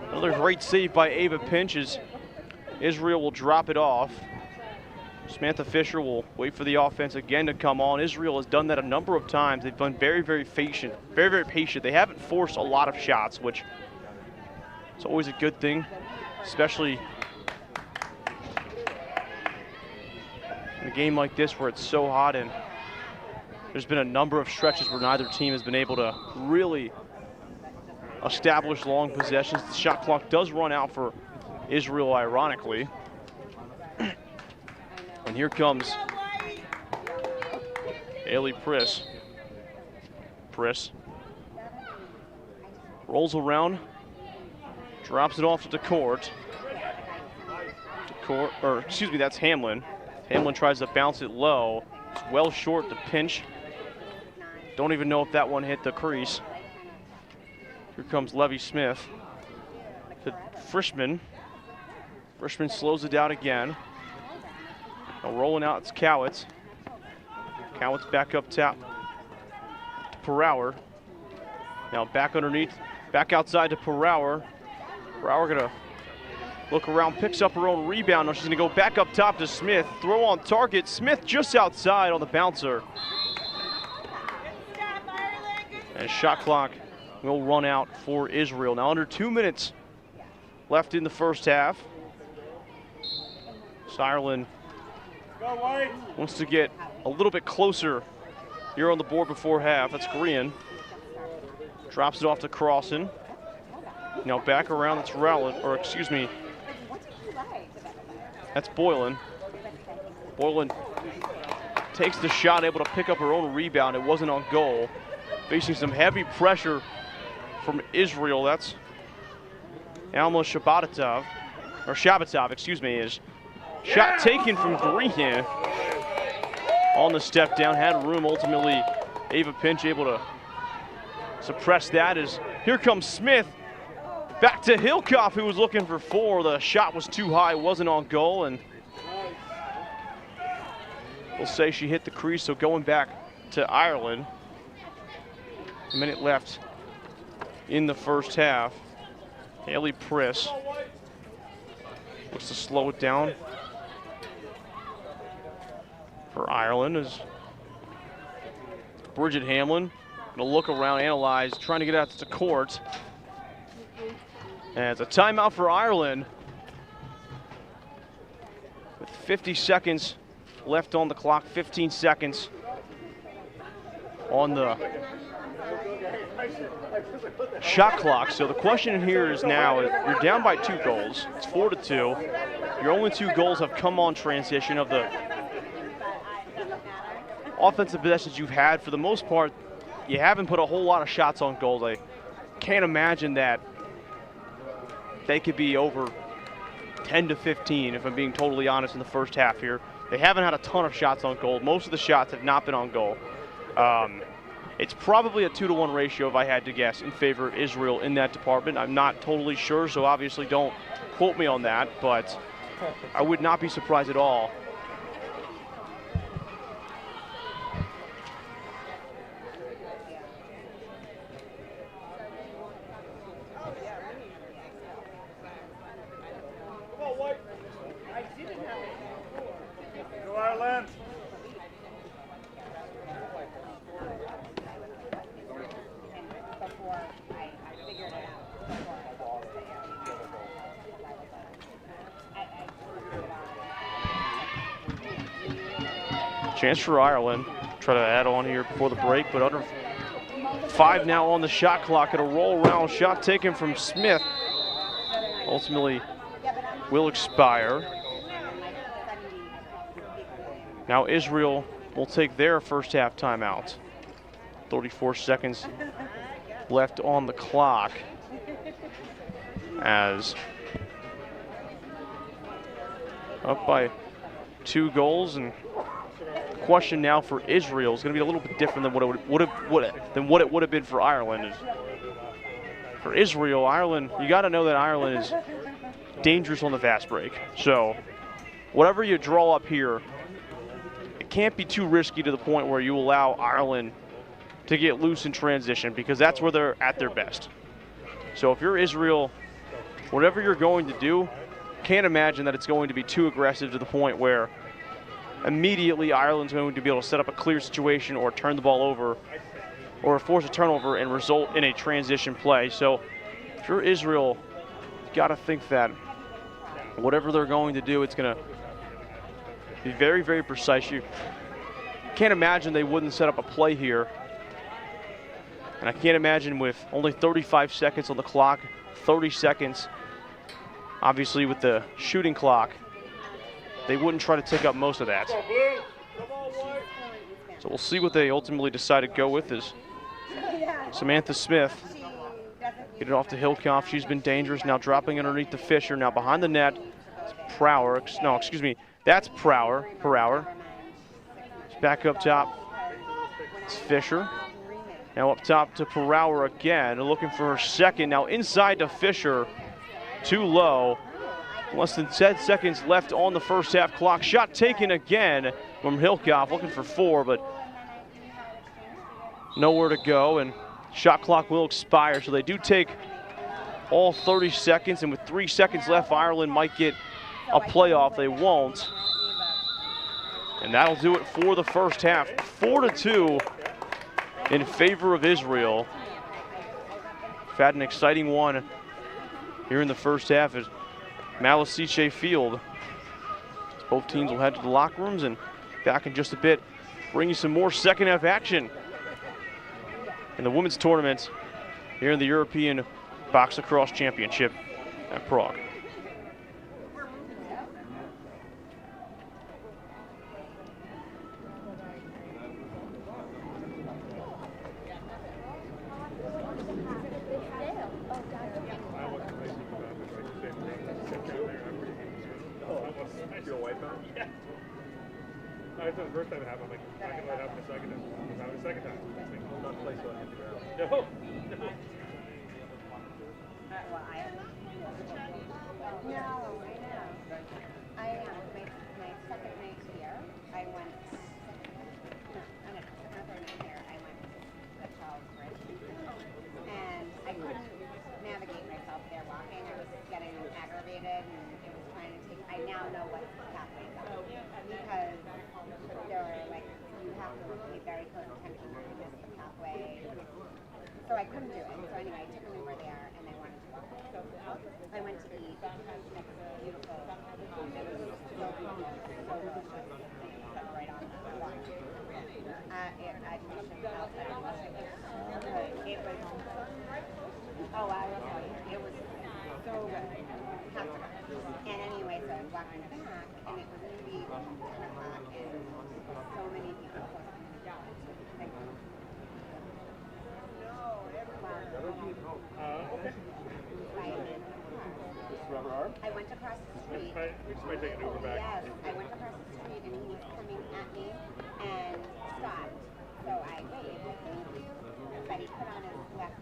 another great save by Ava Pinch as Israel will drop it off. Samantha Fisher will wait for the offense again to come on. Israel has done that a number of times. They've been very, very patient, very patient. They haven't forced a lot of shots, which is always a good thing, especially in a game like this where it's so hot, and there's been a number of stretches where neither team has been able to really establish long possessions. The shot clock does run out for Israel, ironically. And here comes Ailey Priss. Priss rolls around, drops it off to DeCourt. Or excuse me, that's Hamlin. Hamlin tries to bounce it low. It's well short to Pinch. Don't even know if that one hit the crease. Here comes Levy Smith to Frischman. Frischman slows it down again. Now rolling out, it's Cowitz. Cowitz back up top to Perower. Now back underneath, back outside to Perower. Perower gonna look around, picks up her own rebound. Now she's gonna go back up top to Smith. Throw on target, Smith just outside on the bouncer. And shot clock will run out for Israel. Now under 2 minutes left in the first half. So Ireland wants to get a little bit closer here on the board before half. That's Green. Drops it off to Crossan. Now back around, that's Rowland, or excuse me, that's Boylan. Boylan takes the shot, able to pick up her own rebound. It wasn't on goal. Facing some heavy pressure from Israel. That's Alma Shabatov, or Shabatov, excuse me, is shot taken from Green on the step down. Had room, ultimately Ava Pinch able to suppress that. As here comes Smith. Back to Hillcoff, who was looking for 4. The shot was too high, wasn't on goal, and we'll say she hit the crease. So going back to Ireland. A minute left in the first half. Haley Priss looks to slow it down. for Ireland is Bridget Hamlin. Gonna look around, analyze, trying to get out to court. And it's a timeout for Ireland with 50 seconds left on the clock, 15 seconds on the shot clock. So the question here is now, you're down by 2 goals. It's 4-2. Your only 2 goals have come on transition. Of the offensive possessions you've had, for the most part, you haven't put a whole lot of shots on goals. I can't imagine that they could be over 10 to 15, if I'm being totally honest, in the first half here. They haven't had a ton of shots on goal. Most of the shots have not been on goal. It's probably a 2-to-1 ratio, if I had to guess, in favor of Israel in that department. I'm not totally sure, so obviously don't quote me on that, but I would not be surprised at all. Go Ireland. Chance for Ireland. Try to add on here before the break, but under 5 now on the shot clock. It'll roll around. Shot taken from Smith. Ultimately will expire. Now Israel will take their first half timeout. 34 seconds left on the clock. As up by 2 goals, and question now for Israel is going to be a little bit different than what it would have been for Ireland. For Israel, Ireland, you got to know that Ireland is dangerous on the fast break. So whatever you draw up here, it can't be too risky to the point where you allow Ireland to get loose in transition, because that's where they're at their best. So if you're Israel, whatever you're going to do, can't imagine that it's going to be too aggressive to the point where immediately Ireland's going to be able to set up a clear situation or turn the ball over or force a turnover and result in a transition play. So if you're Israel, you got to think that whatever they're going to do, it's going to be very, very precise. You can't imagine they wouldn't set up a play here. And I can't imagine, with only 35 seconds on the clock, 30 seconds, obviously with the shooting clock, they wouldn't try to take up most of that. So we'll see what they ultimately decide to go with. Is Samantha Smith get it off to Hilkoff. She's been dangerous. Now dropping underneath the Fisher. Now behind the net, it's Prower. No, excuse me. That's Prower. It's back up top. It's Fisher. Now up top to Prower again. Looking for her second. Now inside to Fisher. Too low. Less than 10 seconds left on the first half clock. Shot taken again from Hilkoff, looking for 4, but nowhere to go, and shot clock will expire. So they do take all 30 seconds, and with 3 seconds left, Ireland might get a playoff. They won't. And that'll do it for the first half. 4-2 in favor of Israel. We've had an exciting one here in the first half at Malešice Field. Both teams will head to the locker rooms, and back in just a bit, bring you some more second half action in the women's tournament here in the European Box Lacrosse Championship at Prague. It's the first time it happened. I'm like, I can let it happen a second time. It's happened a second time. Not place on the ground. No. Well, my second night here, I went, second or third night here, I went to Charles Bridge. And I couldn't navigate myself there walking. I was getting aggravated, and it was trying to take, I now know what pathways are. Because there are couldn't do it. So anyway, I took an Uber there, and I wanted to walk. I went to eat next beautiful. It was so beautiful, so delicious. Right on the walk. I mentioned outside. It was. Oh, I will tell you, it was so good. And anyway, so I was walking back, and it was maybe 10 o'clock, and so many people. I went across the street. We just might take an Uber back. Yes, I went across the street and he was coming at me and stopped. So I waved, thank you. But he put on his left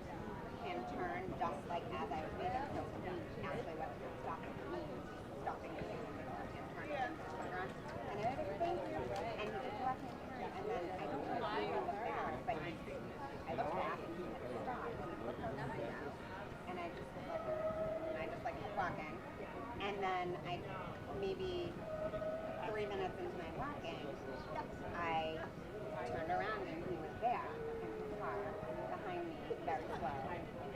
hand turn just like as I was waving. So he actually wasn't stopping me. He was stopping me and left hand turn. And I went, thank you. And he did the left hand turn. And then I don't know if he looked back, but I looked back and he had stopped. And he looked over my house. And I just kept walking. And then maybe 3 minutes into my walking, I turned around and he was there in his car behind me, very slow.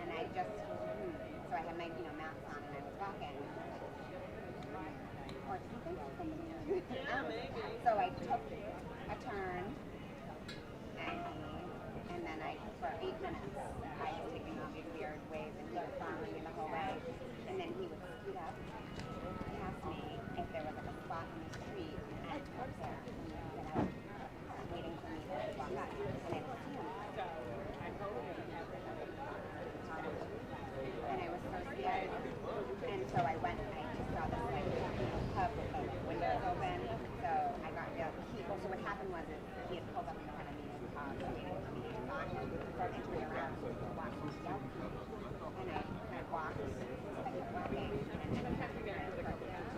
And I just, so I had my, mask on and I was walking. Or did he think I was somebody? So I took a turn and then for 8 minutes, I was taking all these weird ways and he was following me the whole way. And then he would speed up past me if there was like a spot on the street and I'd park there and get out, waiting for me to walk up. And I would see him. And I was so scared. And so I went and I just saw this pub with the windows open. So I got the key. Well, so what happened was he had pulled up in front of me in his car, waiting for me to saw him. So I turned around and walked up. And I walked. I kept walking. And then I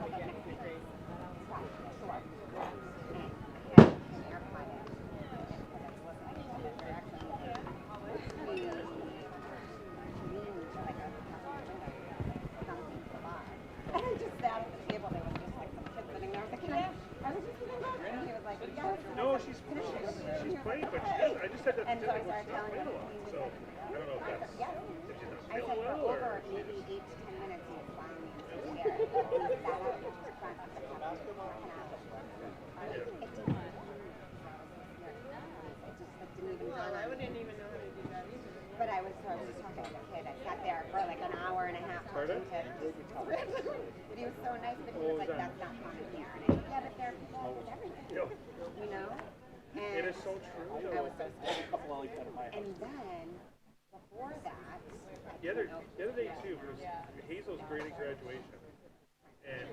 pulled up next to me. Stopped at the shore. And I had an AirPod in. And because I was listening to the directions, he leaned like a window, something to the bar. And I just sat at the table. There was just like some kid sitting there. I was like, I was just sitting there. And he was like, yes. No, she's playing, but I just said that. And so I started telling him. So I don't know if that's. Yeah. I said for over maybe 8 to 10 minutes he was following me in the chair. And he sat out in front of the pub for half an hour. It didn't even I wouldn't even know how to do that either. But I was just talking to the kid. I sat there for like an hour and a half talking to him. But he was so nice, but he was like, that's not common here. And I said, yeah, but there are people with everything. You know? And It is so true. I was so scared. And then, before that, The other day too was Hazel's grading graduation, and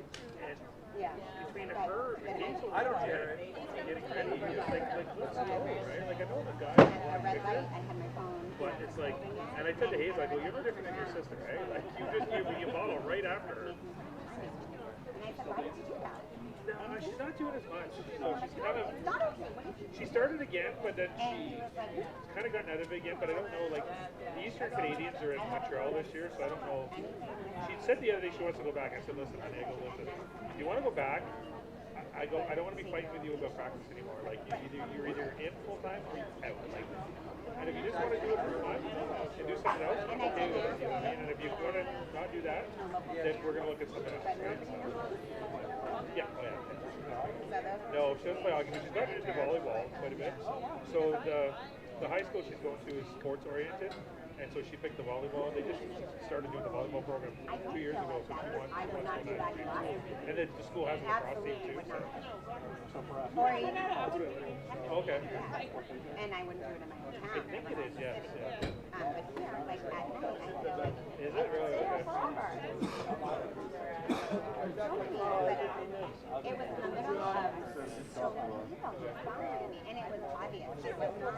yeah. between her and Hazel, I don't get it. Getting ready, it's like let's go, right? Like I know the guy. I had a red light. I had my phone. But it's like, and I said to Hazel, I go, you're no different than your sister, right? Like you just you follow right after her. And I said, why did you do that? No, she's not doing as much. So she's kind of. It's not okay. What did you do? She started again, but then And she he was like, kind of gotten out of it again. But I don't know, like the Eastern Canadians are in Montreal this year, so I don't know. She said the other day she wants to go back. I said, listen, honey, I go, listen, if you want to go back, I go, I don't want to be fighting with you about practice anymore. Like you're either in full time or you're out. Like, and if you just want to do it for fun and do something else, I'm okay with it. You know what I mean? And if you want to not do that, then we're gonna look at something else. Right? So, yeah, oh yeah. No, she doesn't play hockey, but she's gotten into volleyball quite a bit. So the high school she's going to is sports oriented, and so she picked the volleyball. They just started doing the volleyball program 2 years ago, so she wants to go back. And then the school has a lacrosse team too. So. or even Okay. and I wouldn't do it in my hometown. I think it is, yes. Yeah. But here, like at night, I feel like Is it really? there Okay. forever. So many, but it was in the middle of so many people who were following me, and it was obvious. It was not.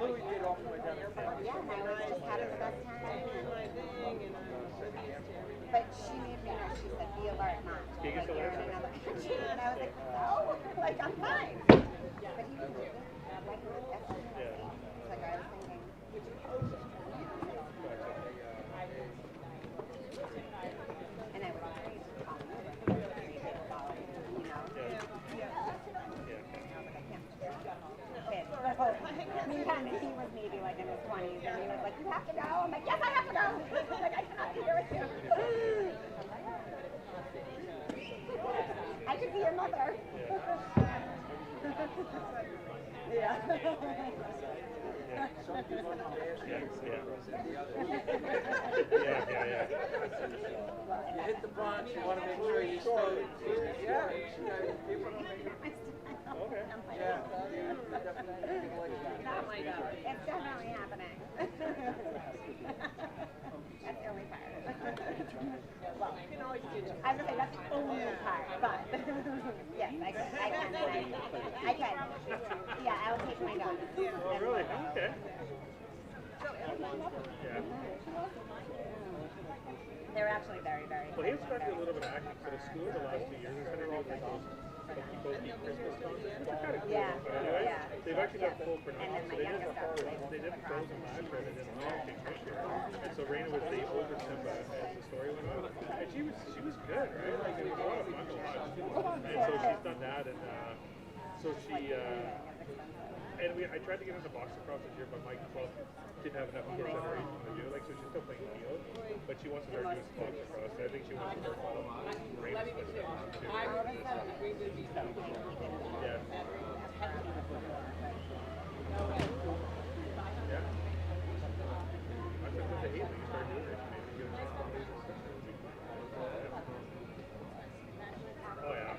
Louis did offer my dad. Yeah, and I was just having the best time. But she made me know, she said, be alert, Mom. Speak Like, it to you're in her. another country. And I was like, no, like, I'm fine. But he was like, that's what he was saying. It's like, I was thinking, and I was afraid to call him over. I was afraid to follow him, you know? Yeah. I was like, I can't. Kid. He was maybe like in his 20s, and he was like, "You have to go." I'm like, "Yes, I have to go." Like, I cannot be here with you. I could be your mother. Yeah. You hit the punch, you want to make sure you stay. Yeah. Okay. Yeah. It's definitely happening. That's the only part. Well, you can always do that. I was gonna say that's the only part, but yes, I can. I can. Yeah, I'll take my gun. Oh, really? Okay. Yeah. They're actually very, very. Well, he's trying to do a little bit of acting for the school the last 2 years. He's been around like those both Christmas concerts. They're kind of cool. Yeah. But anyway, Yeah. they've actually got full for And now. then So my youngest daughter they did Frozen last year. They did acting this year. And so Raina was the older Simba as the story went on. And she was good, right? Like it was a lot of fun to watch. And so she's done that, and so she. And I tried to get into box across this year, but my club didn't have enough kids at her age to do it. Like, so she's still playing field, but she wants to start doing box across. I think she wants to start following Raina's footsteps too. Yeah. Yeah. That's what they hate when you start doing it. Maybe give it some days and stuff. Oh yeah.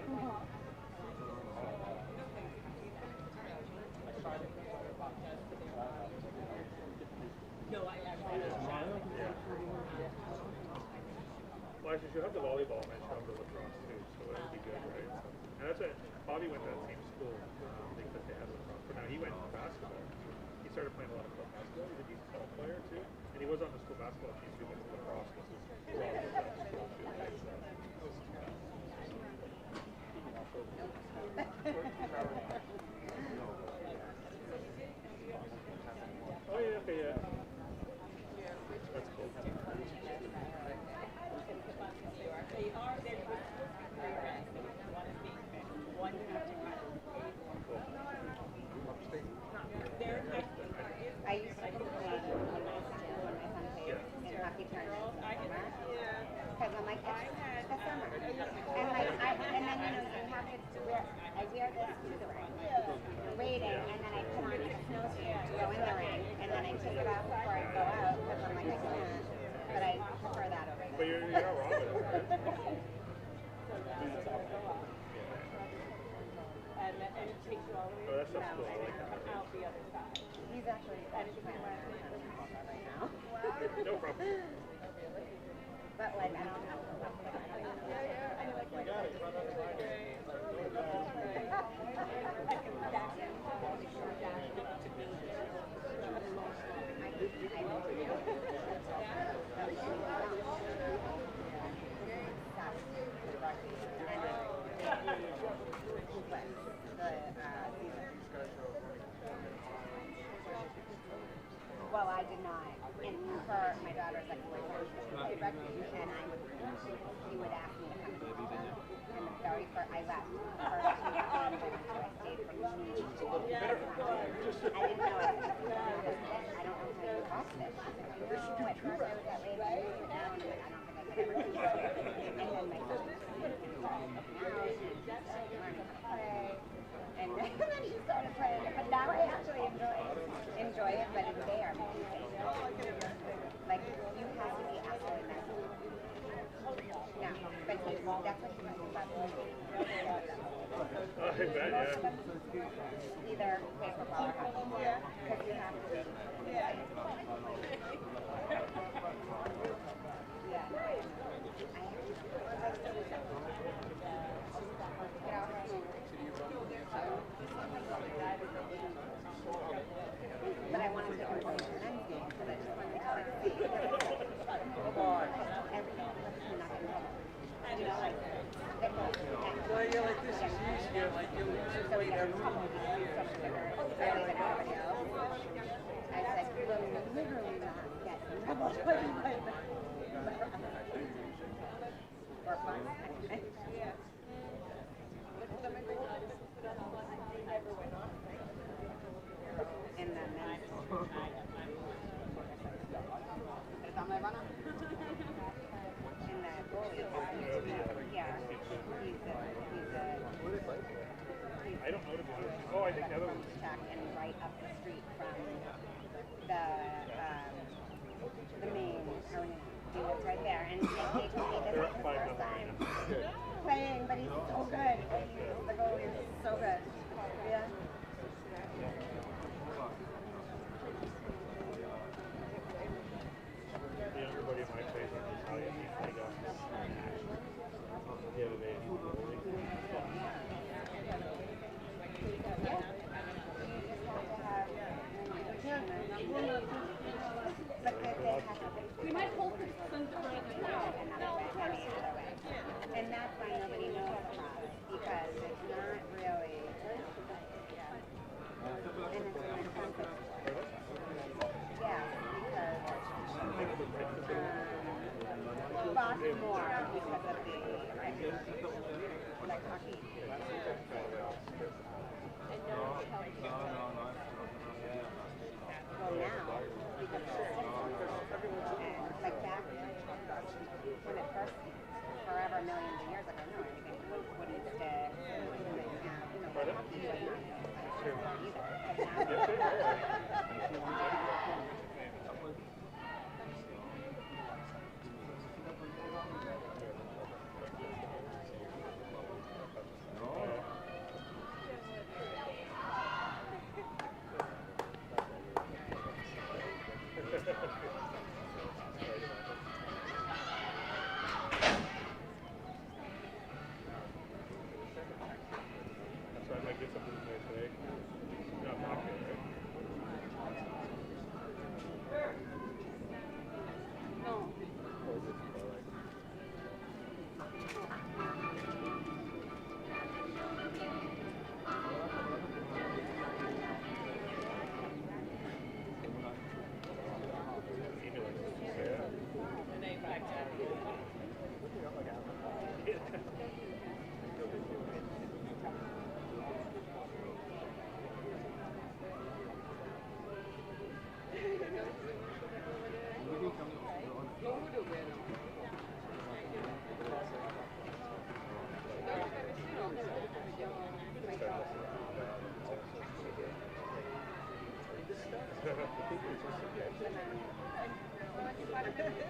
Well, actually, she'll have the volleyball and she'll have the lacrosse too, so that'll be good, right? And that's what Bobby went to that same school because they had lacrosse. But now he went to basketball. He started playing a lot of club basketball. He's a decent ball player too, and he was on the school basketball team too. But lacrosse was his volleyball school too. Right? Oh yeah, okay, yeah. That's cool. I used to complain when my son played in hockey tournaments in the summer. Because I'm like, it's the summer. And like, and then you have to wear, I wear this to the ring, waiting, and then I put on a snowsuit to go in the ring, and then I take it off before I go out, because I'm like, I can't. But I prefer that over But you're not wrong with it, right? And it takes you all the way Oh, that stuff's cool. I like that. out the other side. He's actually, I'm playing right now. No problem. But like, I don't have to look at it. I know, like, you got it. Well, I did not. And for my daughter's ex-boyfriend, and he would ask me to come to them. And the very first, I left the first 2 times I went to, I stayed for me. I didn't know it. I don't know how you watch this. No, at first I was that way, but I was down, and I don't think I could ever do it. And then my sister started out, and started learning how to play. And then he started playing it, but now I actually enjoy it, but they are amazing. Like, you have to be absolutely mental. No, but that's what he likes about me. I bet, yeah. Either play football or hockey, because you have to be. Yeah. But I wanted to go to the men's game because I just wanted to like see everything. You know, like So you're like, this is easier, like you lose your weight every year. I was like, will literally not get in trouble by or fun. And then I think the other one. Check and right up the street from the main arena. He lives right there, and they told me this is his first time playing, but he's so good. The goalie is so good. Yeah. Everybody in my place is Italian. I got the other day. We might hold this one for and that's why nobody knows about it, because it's not really, and it's an expensive sport. Yeah, because it costs more because of the like hockey. Well, now, because like back when it first, forever millions of years ago, no, everything wouldn't stick, hockey was not either. So I might get something today. Not popular, right? No.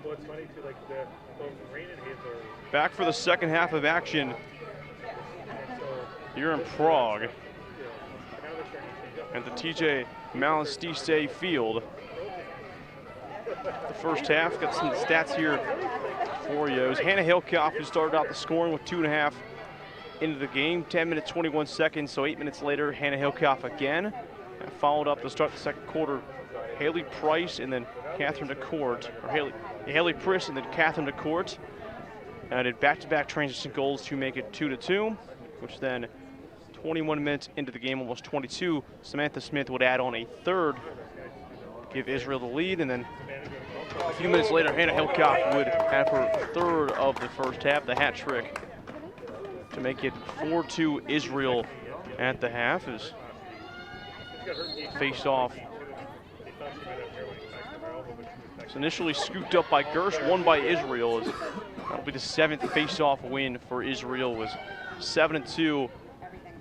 Well, it's funny too, like those rain and haze are. Back for the second half of action here in Prague at the TJ Malešice Field. The first half, got some stats here for you. It was Hannah Hilkoff who started out the scoring with 2.5 into the game, 10 minutes, 21 seconds. So 8 minutes later, Hannah Hilkoff again. And followed up to start the second quarter, Haley Price and then Catherine DeCourt, or Haley Price and then Catherine DeCourt. Did back-to-back transition goals to make it 2-2, which then 21 minutes into the game, almost 22, Samantha Smith would add on a third, give Israel the lead, and then a few minutes later, Hannah Hilkoff would have her third of the first half, the hat trick, to make it 4-2 Israel at the half as faced off. It's initially scooped up by Gersh, won by Israel. As that'll be the 7th face-off win for Israel. Was 7-2 in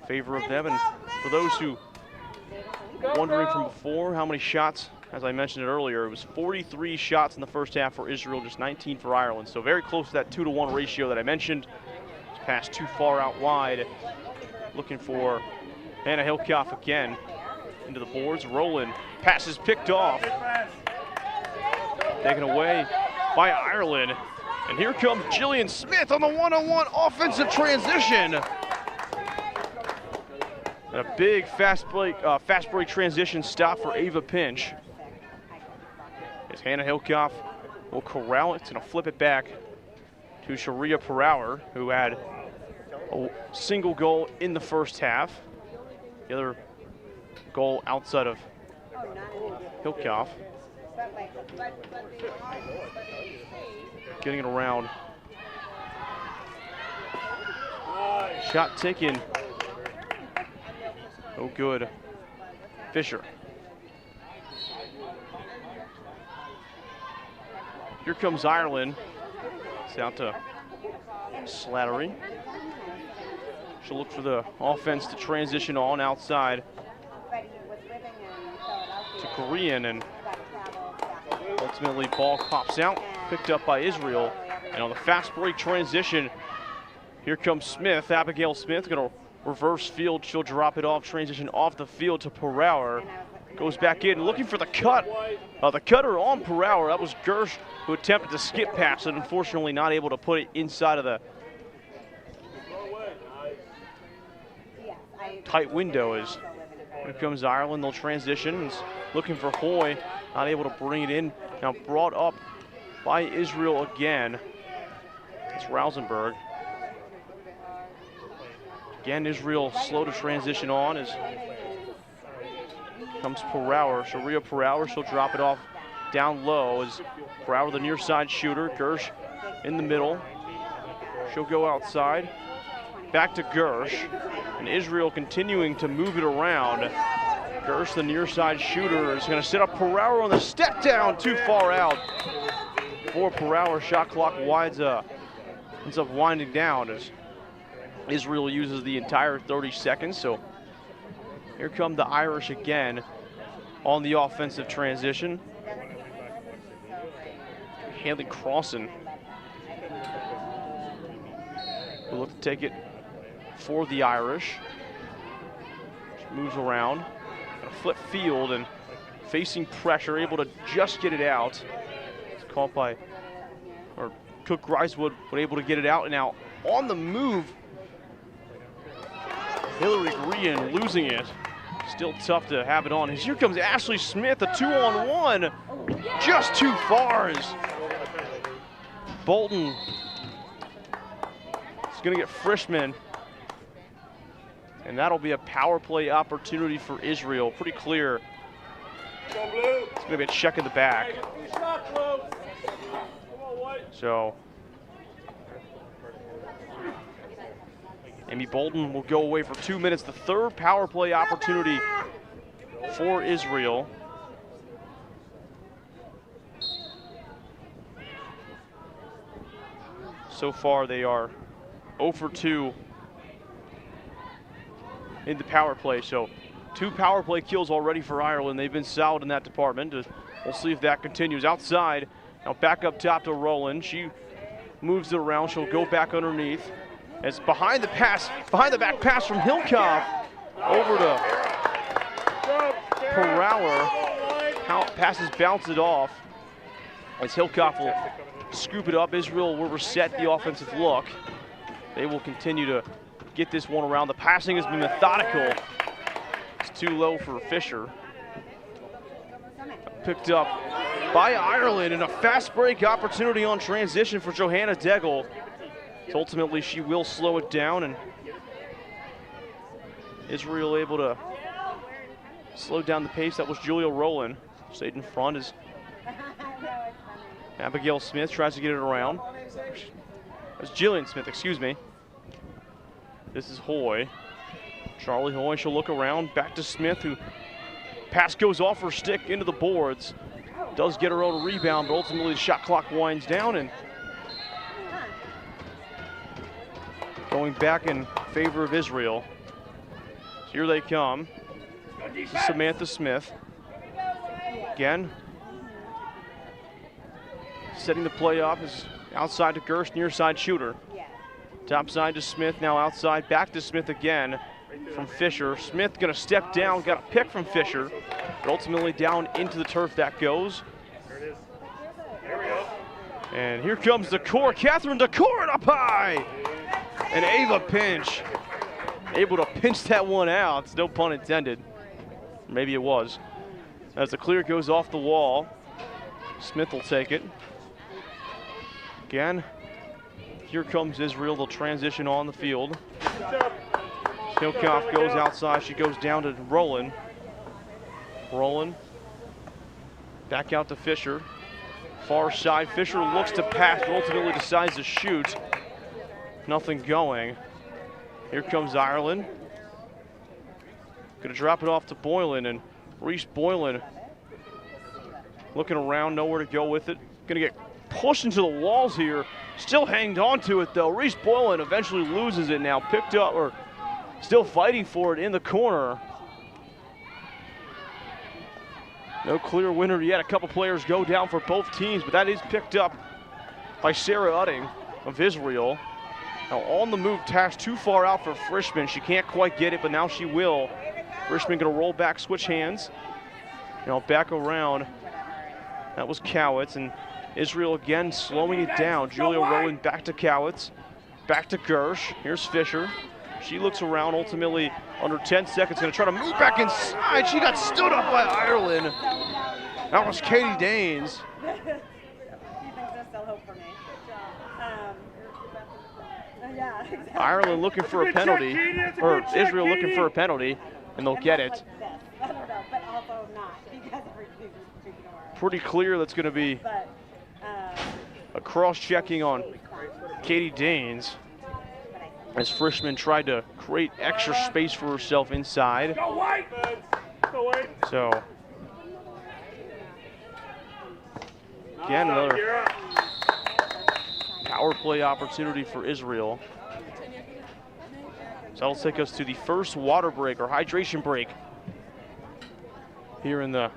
favor of them. And for those who wondering from before how many shots, as I mentioned it earlier, it was 43 shots in the first half for Israel, just 19 for Ireland. So very close to that 2-to-1 ratio that I mentioned. It's passed too far out wide. Looking for Hannah Hilkoff again into the boards. Rowland passes picked off. Taken away by Ireland. And here comes Jillian Smith on the one-on-one offensive transition. And a big fast break transition stop for Ava Pinch. As Hannah Hilkoff will corral it and flip it back to Sharia Perower, who had a single goal in the first half. The other goal outside of Hilkoff. Getting it around. Shot taken. Oh, good. Fisher. Here comes Ireland. It's out to Slattery. She'll look for the offense to transition on outside Korean, and Got travel back. ultimately ball pops out, picked up by Israel. And on the fast break transition, here comes Smith. Abigail Smith going to reverse field. She'll drop it off, transition off the field to Perower. Goes back in, looking for the cut. The cutter on Perower. That was Gersh who attempted to skip past it. Unfortunately, not able to put it inside of the tight window. As here comes Ireland. They'll transition. It's looking for Hoy. Not able to bring it in. Now brought up by Israel again. It's Rosenberg. Again, Israel slow to transition on as comes Perower. Sharia Perower, she'll drop it off down low as Perower, the near side shooter. Gersh in the middle. She'll go outside. Back to Gersh. And Israel continuing to move it around. Gersh, the near side shooter, is going to set up Perower on the step down, too far out. For Perower, shot clock ends up winding down as Israel uses the entire 30 seconds. So here come the Irish again on the offensive transition. Haley Crossan will look to take it for the Irish. She moves around, gonna flip field and facing pressure, able to just get it out. It's caught by, or Cook Gricewood, but able to get it out. And now on the move, Hillary Green losing it. Still tough to have it on. Here comes Ashley Smith, a 2-on-1. Just too far as Bolton is going to get Frischman. And that'll be a power play opportunity for Israel. Pretty clear. It's going to be a check in the back. So Amy Bolton will go away for 2 minutes. The third power play opportunity for Israel. So far they are 0 for 2 in the power play. So 2 power play kills already for Ireland. They've been solid in that department. We'll see if that continues. Outside, now back up top to Rowland. She moves it around. She'll go back underneath. It's behind the back pass from Hillcoff over to Perower. Passes bounce it off as Hillcoff will scoop it up. Israel will reset the offensive look. They will continue to get this one around. The passing has been methodical. It's too low for Fisher. Picked up by Ireland, and a fast break opportunity on transition for Johanna Degel. So ultimately, she will slow it down, and Israel able to slow down the pace. That was Julia Rowland. Stayed in front as Abigail Smith tries to get it around. That's Jillian Smith, excuse me. This is Hoy. Charlie Hoy, she'll look around. Back to Smith, who pass goes off her stick into the boards. Does get her own rebound, but ultimately the shot clock winds down, and going back in favor of Israel. So here they come. This is Samantha Smith. Again, setting the play up is outside to Gersh, near side shooter. Top side to Smith, now outside, back to Smith again from Fisher. Smith gonna step down, got a pick from Fisher, but ultimately down into the turf that goes. There it is. There we go. And here comes DeCore, Catherine DeCore up high. And Ava Pinch, able to pinch that one out, no pun intended. Maybe it was. As the clear goes off the wall, Smith will take it. Again, here comes Israel. They'll transition on the field. Hillcoff goes outside. She goes down to Rowland. Rowland back out to Fisher. Far side. Fisher looks to pass, but ultimately decides to shoot. Nothing going. Here comes Ireland. Gonna drop it off to Boylan, and Reese Boylan looking around, nowhere to go with it. Gonna get pushed into the walls here. Still hanged on to it though. Reese Boylan eventually loses it now. Picked up, or still fighting for it in the corner. No clear winner yet. A couple players go down for both teams, but that is picked up by Sarah Udding of Israel. Now on the move pass too far out for Frischman. She can't quite get it, but now she will. Frischman gonna roll back, switch hands. Now back around. That was Cowitz, and Israel again slowing it down. Julia Rowland back to Cowitz, back to Gersh. Here's Fisher. She looks around, ultimately under 10 seconds, gonna try to move back inside. She got stood up by Ireland. That was Katie Danes. He thinks there's still hope for me. Yeah, exactly. Ireland looking for a penalty, or Israel looking for a penalty, and they'll get it. I don't know, but also not because everything's ignore. Pretty clear that's gonna be But a cross-checking on Katie Danes as Frischman tried to create extra space for herself inside. Go white! Go white! So, again, another You're up. power play opportunity for Israel. So that'll take us to the first water break or hydration break here in the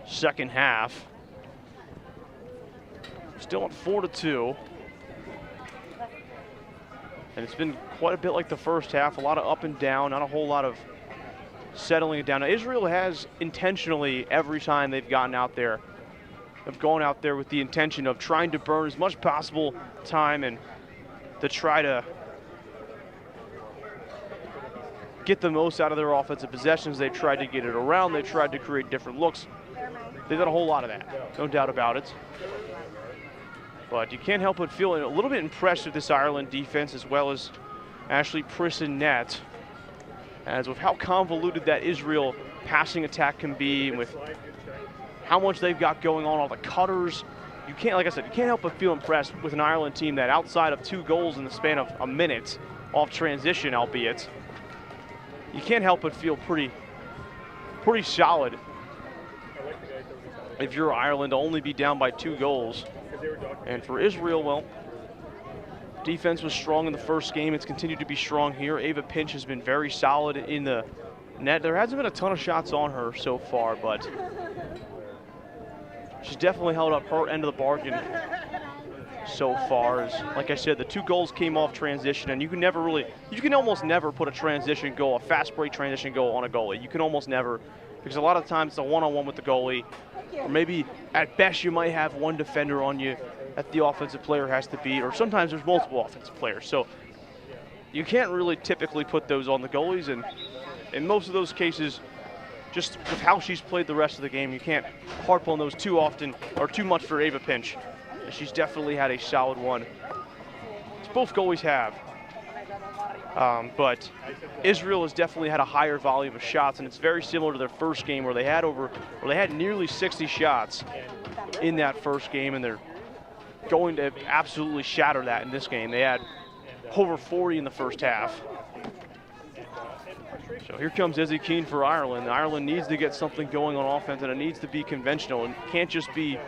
second half. Still at 4-2. And it's been quite a bit like the first half, a lot of up and down, not a whole lot of settling it down. Now, Israel has intentionally, every time they've gotten out there, have gone out there with the intention of trying to burn as much possible time and to try to get the most out of their offensive possessions. They've tried to get it around, they've tried to create different looks. They've done a whole lot of that, no doubt about it. But you can't help but feel a little bit impressed with this Ireland defense, as well as Ashley Priss in net, as with how convoluted that Israel passing attack can be, and with how much they've got going on, all the cutters. You can't, like I said, you can't help but feel impressed with an Ireland team that, outside of 2 goals in the span of a minute off transition, albeit, you can't help but feel pretty solid if you're Ireland to only be down by 2 goals. And for Israel, well, defense was strong in the first game. It's continued to be strong here. Ava Pinch has been very solid in the net. There hasn't been a ton of shots on her so far, but she's definitely held up her end of the bargain so far. As, like I said, the 2 goals came off transition, and you can almost never put a transition goal, a fast break transition goal on a goalie. You can almost never, because a lot of times it's a one-on-one with the goalie, or maybe at best you might have one defender on you that the offensive player has to beat, or sometimes there's multiple offensive players. So you can't really typically put those on the goalies, and in most of those cases, just with how she's played the rest of the game, you can't harp on those too often or too much for Ava Pinch. She's definitely had a solid one, as both goalies have. But Israel has definitely had a higher volume of shots, and it's very similar to their first game, where they had nearly 60 shots in that first game, and they're going to absolutely shatter that in this game. They had over 40 in the first half. So here comes Izzy Keane for Ireland. Ireland needs to get something going on offense, and it needs to be conventional. And it can't just be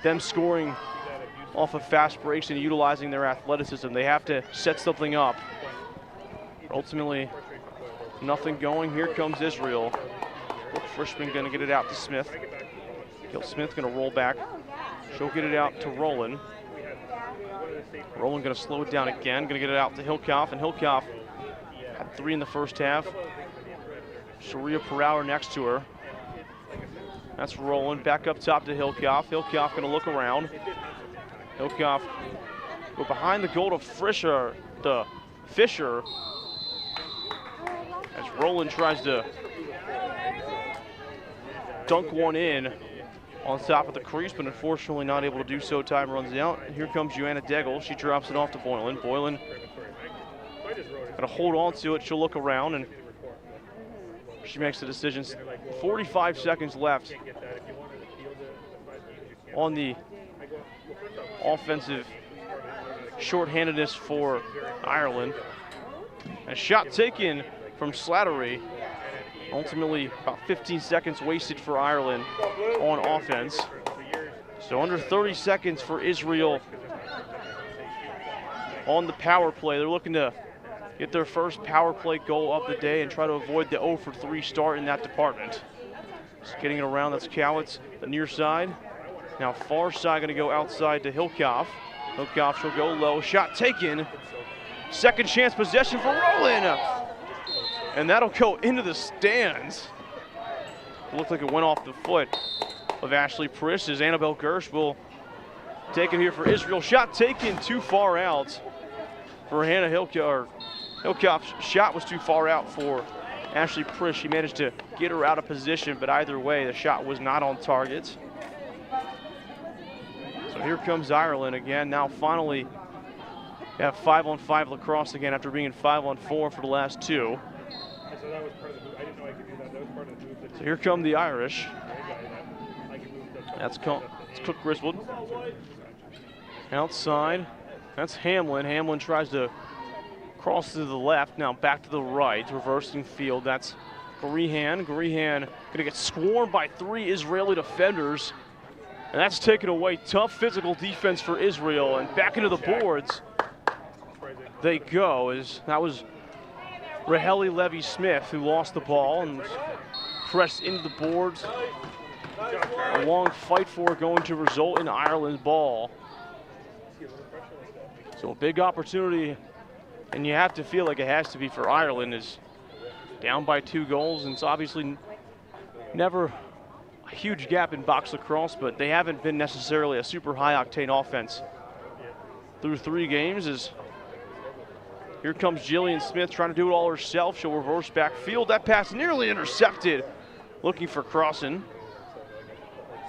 them scoring off of fast breaks and utilizing their athleticism. They have to set something up. Ultimately, nothing going. Here comes Israel. Frischman going to get it out to Smith. Gil Smith going to roll back. She'll get it out to Rowland. Rowland going to slow it down again. Going to get it out to Hilkoff, and Hilkoff had 3 in the first half. Sharia Perauer next to her. That's Rowland. Back up top to Hilkoff. Hilkoff going to look around. Hilkoff go behind the goal to Fisher. As Rowland tries to dunk one in on top of the crease, but unfortunately not able to do so. Time runs out. And here comes Joanna Degel. She drops it off to Boylan. Boylan gonna hold on to it. She'll look around, and she makes the decision. 45 seconds left on the offensive shorthandedness for Ireland. A shot taken from Slattery. Ultimately, about 15 seconds wasted for Ireland on offense. So under 30 seconds for Israel on the power play. They're looking to get their first power play goal of the day and try to avoid the 0 for 3 start in that department. Just getting it around, that's Cowitz, the near side. Now far side gonna go outside to Hilkoff. Hilkoff, she'll go low, shot taken. Second chance possession for Rowland. And that'll go into the stands. It looked like it went off the foot of Ashley Prish as Annabelle Gersh will take it here for Israel. Shot taken too far out for Hannah Hilkoff. Hilkoff's shot was too far out for Ashley Prish. She managed to get her out of position, but either way, the shot was not on target. So here comes Ireland again. Now finally have 5-on-5 lacrosse again after being in 5-on-4 for the last two. So that was part of the move. I didn't know I could do that. That was part of the move. So here come the Irish. I could move the That's Cook Griswold. Outside, that's Hamlin. Hamlin tries to cross to the left, now back to the right, reversing field. That's Grehan. Grehan gonna get swarmed by 3 Israeli defenders. And that's taken away. Tough physical defense for Israel, and back into the boards they go. As that was Raheli Levy-Smith who lost the ball and pressed into the boards. A long fight for it going to result in Ireland's ball. So a big opportunity, and you have to feel like it has to be for Ireland, is down by 2 goals, and it's obviously never a huge gap in box lacrosse, but they haven't been necessarily a super high-octane offense through 3 games. As here comes Jillian Smith trying to do it all herself. She'll reverse back field. That pass nearly intercepted, looking for Crossan.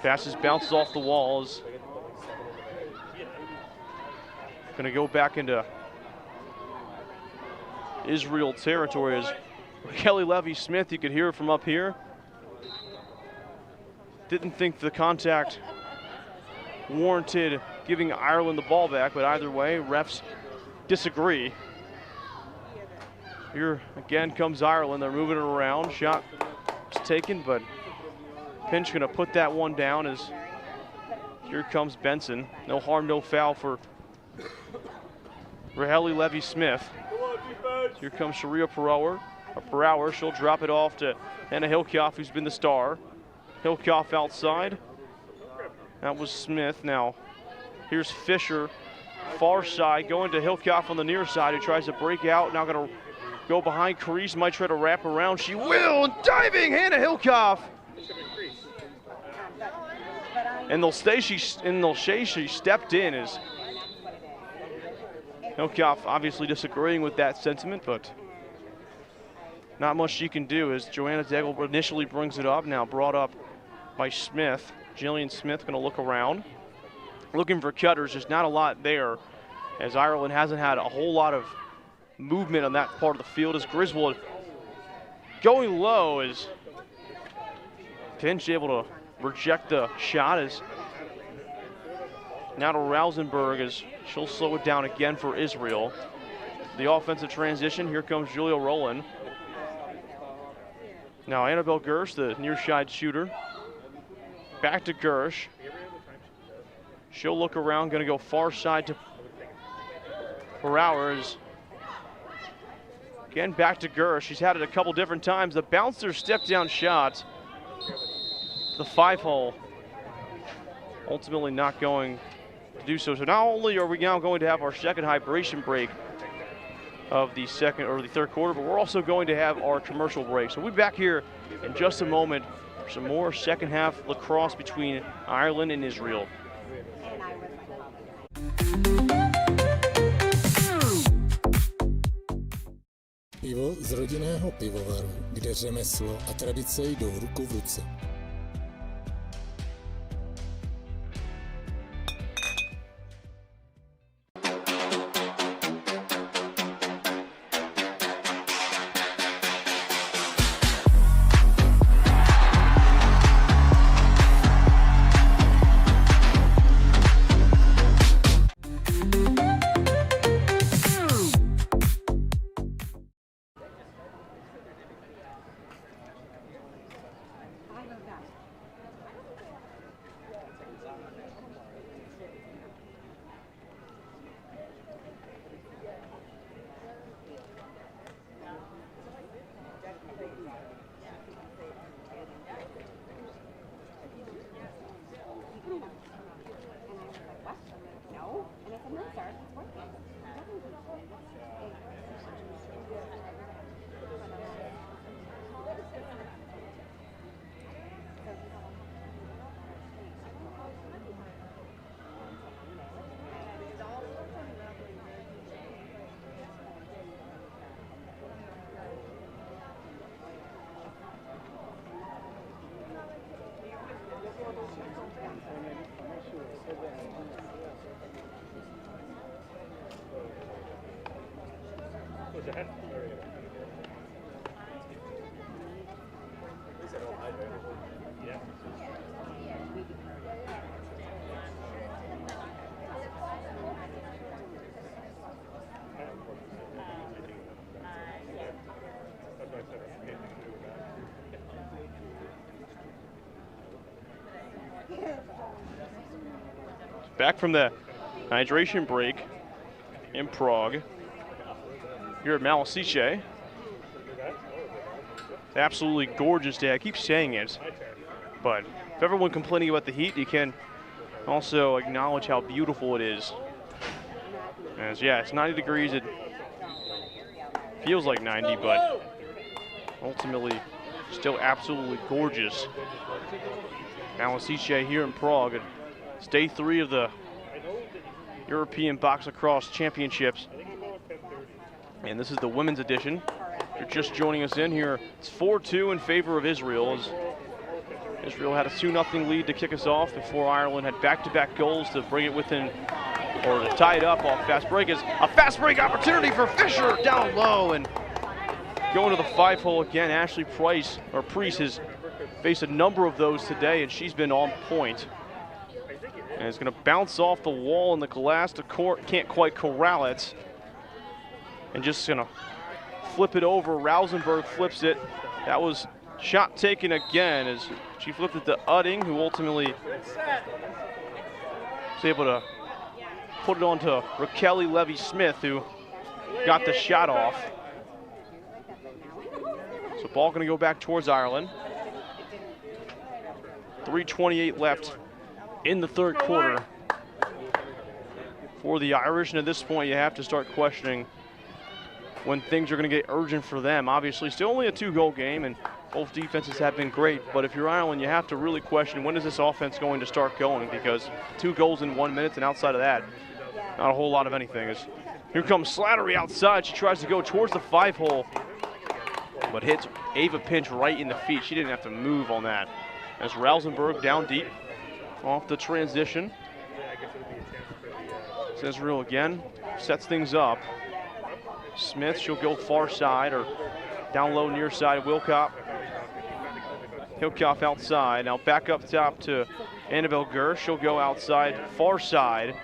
Passes bounces off the walls. Gonna go back into Israel territory as Kelly Levy-Smith, you could hear it from up here. Didn't think the contact warranted giving Ireland the ball back, but either way, refs disagree. Here again comes Ireland. They're moving it around. Shot was taken, but Pinch gonna put that one down as here comes Benson. No harm, no foul for Raheli Levy-Smith. Here comes Sharia Perower. She'll drop it off to Hannah Hilkoff, who's been the star. Hilkoff outside. That was Smith. Now, here's Fisher, far side, going to Hilkoff on the near side, who tries to break out. Now gonna go behind Carice, might try to wrap around. She will, and diving, Hannah Hilkoff. And they'll say she stepped in as Hilkoff obviously disagreeing with that sentiment, but not much she can do as Joanna Degel initially brings it up, now brought up by Smith. Jillian Smith gonna look around. Looking for cutters, there's not a lot there as Ireland hasn't had a whole lot of movement on that part of the field as Griswold going low as Pinch able to reject the shot as now to Rausenberg as she'll slow it down again for Israel. The offensive transition, here comes Julia Rowland. Now Annabelle Gersh, the near side shooter. Back to Gersh. She'll look around, gonna go far side to Perower. Again, back to Gersh. She's had it a couple different times. The bouncer step down shot. The 5-hole. Ultimately not going to do so. So not only are we now going to have our second hydration break of the third quarter, but we're also going to have our commercial break. So we'll be back here in just a moment for some more second half lacrosse between Ireland and Israel. Pivo z rodinného pivovaru, kde řemeslo a tradice jdou ruku v ruce. that? Yeah. That's why I said it's anything to do with that. Back from the hydration break in Prague. Here at Malešice. Absolutely gorgeous day. I keep saying it, but if everyone complaining about the heat, you can also acknowledge how beautiful it is. As yeah, it's 90 degrees. It feels like 90, but ultimately still absolutely gorgeous. Malešice here in Prague. It's day 3 of the European Box Lacrosse Championships. And this is the women's edition. If you're just joining us in here, it's 4-2 in favor of Israel. As Israel had a 2-0 lead to kick us off before Ireland had back-to-back goals to bring it within, or to tie it up off fast break. Is a fast break opportunity for Fisher down low and going to the 5-hole again. Ashley Priest has faced a number of those today, and she's been on point. And it's going to bounce off the wall in the glass to court. Can't quite corral it. And just going to flip it over. Rausenberg flips it. That was shot taken again as she flipped it to Udding, who ultimately was able to put it onto Raquel Levy-Smith, who got the shot off. So ball going to go back towards Ireland. 3:28 left in the third quarter for the Irish. And at this point, you have to start questioning when things are going to get urgent for them. Obviously, still only a 2-goal game, and both defenses have been great. But if you're Ireland, you have to really question, when is this offense going to start going? Because 2 goals in 1 minute, and outside of that, not a whole lot of anything. As here comes Slattery outside. She tries to go towards the 5-hole, but hits Ava Pinch right in the feet. She didn't have to move on that. As Rausenberg down deep off the transition. Israel again sets things up. Smith, she'll go far side or down low near side. Hilkoff outside. Now back up top to Annabelle Gersh. She'll go outside, far side.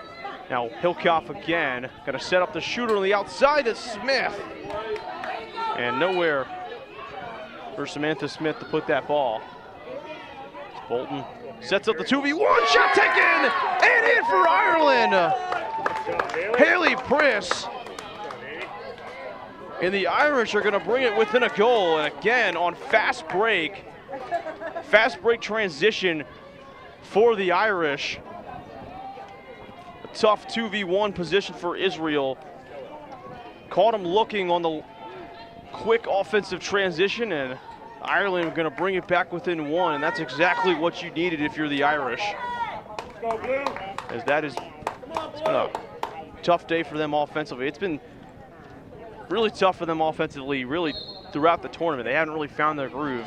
Now Hilkoff again. Going to set up the shooter on the outside to Smith. And nowhere for Samantha Smith to put that ball. Bolton sets up the 2v1. Shot taken and in for Ireland. Haley Priss. And the Irish are going to bring it within a goal. And again, on fast break transition for the Irish. A tough 2v1 position for Israel. Caught him looking on the quick offensive transition, and Ireland are going to bring it back within 1. And that's exactly what you needed if you're the Irish. As that is, it's been a tough day for them offensively. It's been really tough for them offensively, really throughout the tournament. They haven't really found their groove.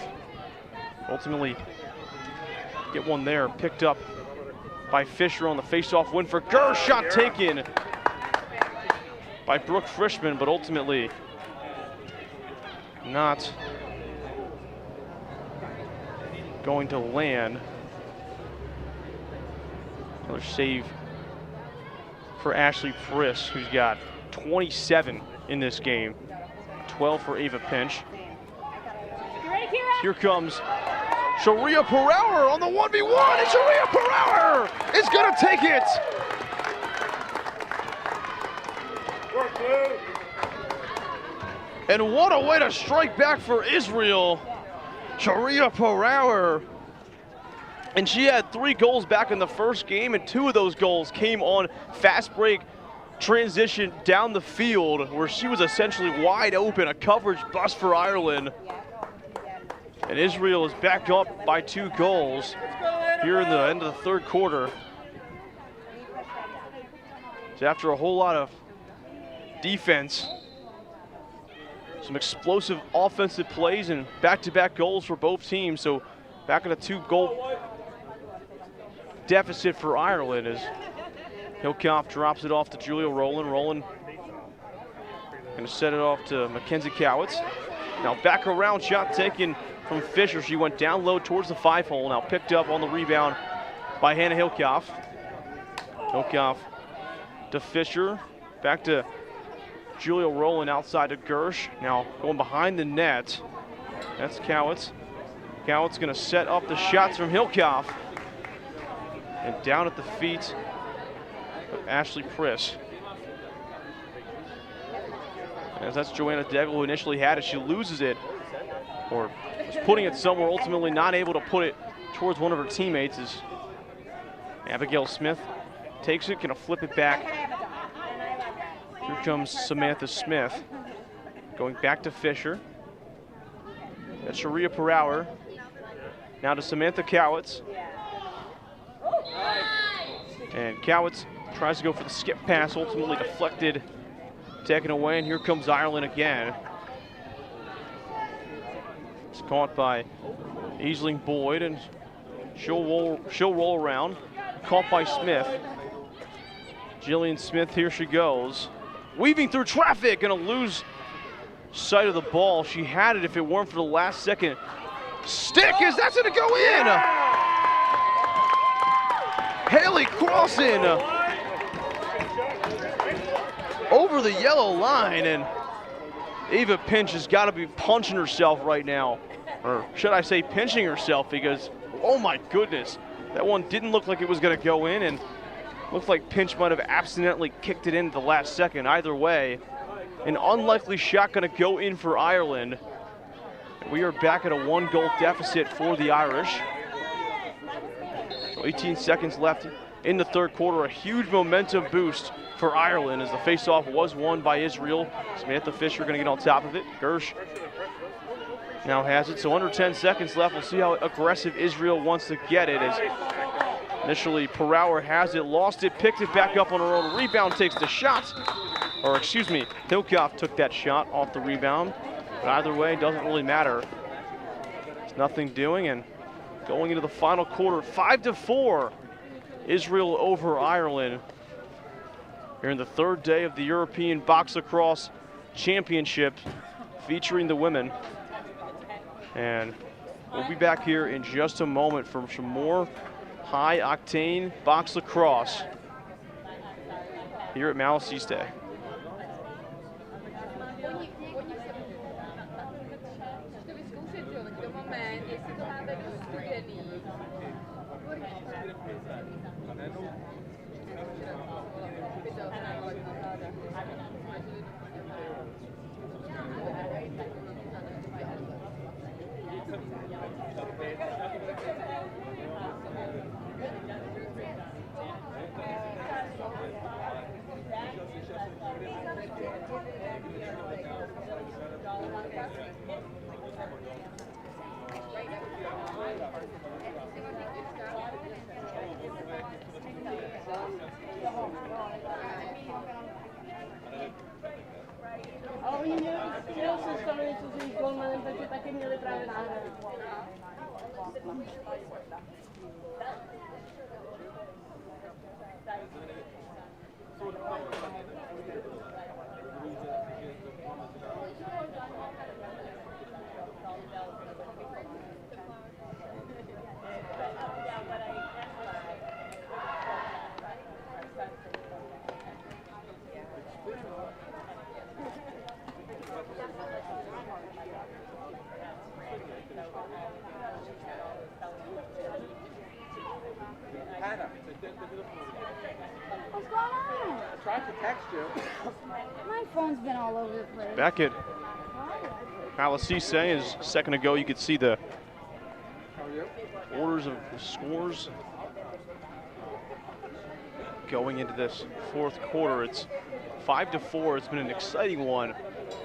Ultimately, get one there, picked up by Fisher on the face-off win for Gersh. Shot taken by Brooke Frischman, but ultimately not going to land. Another save for Ashley Priss, who's got 27 in this game, 12 for Ava Pinch. Here comes Sharia Pereira on the 1v1, and Sharia Pereira is going to take it. And what a way to strike back for Israel. Sharia Pereira. And she had 3 goals back in the first game, and 2 of those goals came on fast break transition down the field where she was essentially wide open, a coverage bust for Ireland. And Israel is back up by 2 goals here in the end of the third quarter. So after a whole lot of defense, some explosive offensive plays and back-to-back goals for both teams. So back at a 2-goal deficit for Ireland as Hilkoff drops it off to Julia Rowland. Rowland Gonna set it off to Mackenzie Cowitz. Now back around, shot taken from Fisher. She went down low towards the 5-hole. Now picked up on the rebound by Hannah Hilkoff. Hilkoff to Fisher. Back to Julia Rowland outside to Gersh. Now going behind the net. That's Cowitz. Cowitz gonna set up the shots from Hilkoff. And down at the feet of Ashley Priss. As that's Joanna Degel who initially had it. She loses it, or was putting it somewhere, ultimately not able to put it towards one of her teammates. As Abigail Smith takes it, gonna flip it back. Here comes Samantha Smith. Going back to Fisher. That's Sharia Perower. Now to Samantha Cowitz. And Cowitz tries to go for the skip pass, ultimately deflected, taken away, and here comes Ireland again. It's caught by Aisling Boyd, and she'll roll around. Caught by Smith. Jillian Smith, here she goes. Weaving through traffic, gonna lose sight of the ball. She had it if it weren't for the last second stick, as that's gonna go in. Haley Crossen over the yellow line, and Ava Pinch has got to be punching herself right now. Or should I say pinching herself, because, oh my goodness, that one didn't look like it was going to go in, and looked like Pinch might have accidentally kicked it in at the last second. Either way, an unlikely shot going to go in for Ireland. We are back at a 1-goal deficit for the Irish. So 18 seconds left in the third quarter. A huge momentum boost for Ireland as the faceoff was won by Israel. Samantha Fisher going to get on top of it. Gersh now has it. So under 10 seconds left. We'll see how aggressive Israel wants to get it. As initially Perower has it, lost it, picked it back up on her own. Rebound, takes the shot. Or excuse me, Hilkoff took that shot off the rebound. But either way, it doesn't really matter. It's nothing doing, and going into the final quarter, 5-4. Israel over Ireland here in the third day of the European Box Lacrosse Championship featuring the women. And we'll be back here in just a moment for some more high-octane box lacrosse here at Malešice. Ale oni měli sestavení, co si golmanem, takže taky měli právě náhradu. What's going on? I tried to text you. My phone's been all over the place. Back at Malešice, as a second ago you could see the orders of the scores going into this fourth quarter. It's 5-4. It's been an exciting one,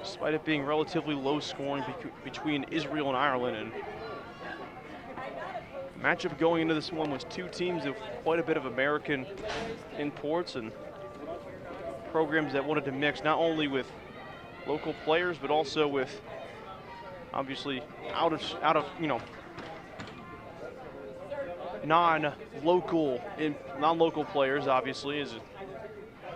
despite it being relatively low scoring between Israel and Ireland. And matchup going into this one was two teams of quite a bit of American imports and programs that wanted to mix not only with local players but also with obviously out of you know, non-local players. Obviously, is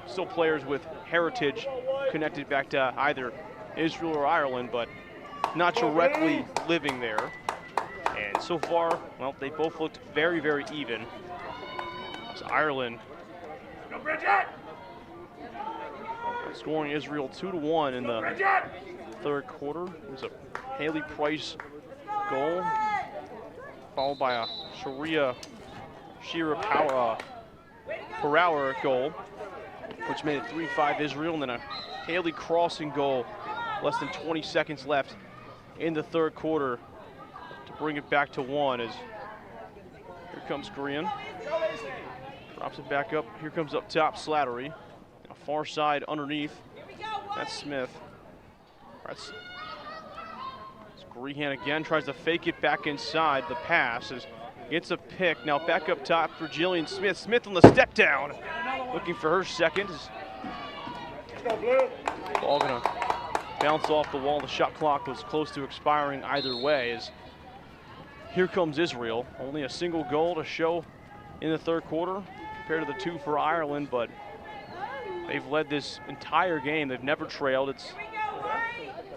still players with heritage connected back to either Israel or Ireland, but not directly living there. And so far, well, they both looked very, very even. As Ireland scoring Israel 2-1 in the third quarter. It was a Haley Price goal, followed by a Shira Power goal, which made it 3-5 Israel, and then a Haley crossing goal, less than 20 seconds left in the third quarter to bring it back to 1. As here comes Green, drops it back up. Here comes up top Slattery, far side underneath. That's Smith. That's Grehan again, tries to fake it back inside. The pass gets a pick. Now back up top for Jillian Smith. Smith on the step down, looking for her second. Ball gonna bounce off the wall. The shot clock was close to expiring either way. As here comes Israel. Only a single goal to show in the third quarter compared to the 2 for Ireland, but they've led this entire game. They've never trailed. It's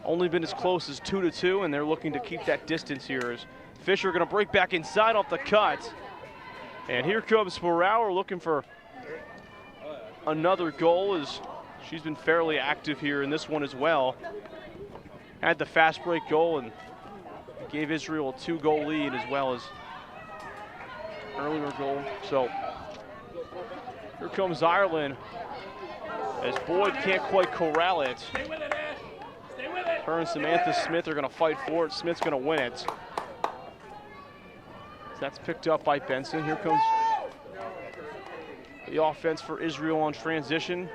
only been as close as 2-2, and they're looking to keep that distance here. As Fisher gonna break back inside off the cut. And here comes Sparrower looking for another goal, as she's been fairly active here in this one as well. Had the fast break goal and gave Israel a 2-goal lead, as well as earlier goal. So here comes Ireland, as Boyd can't quite corral it. Her and Samantha Smith are gonna fight for it. Smith's gonna win it. That's picked up by Benson. Here comes the offense for Israel on transition.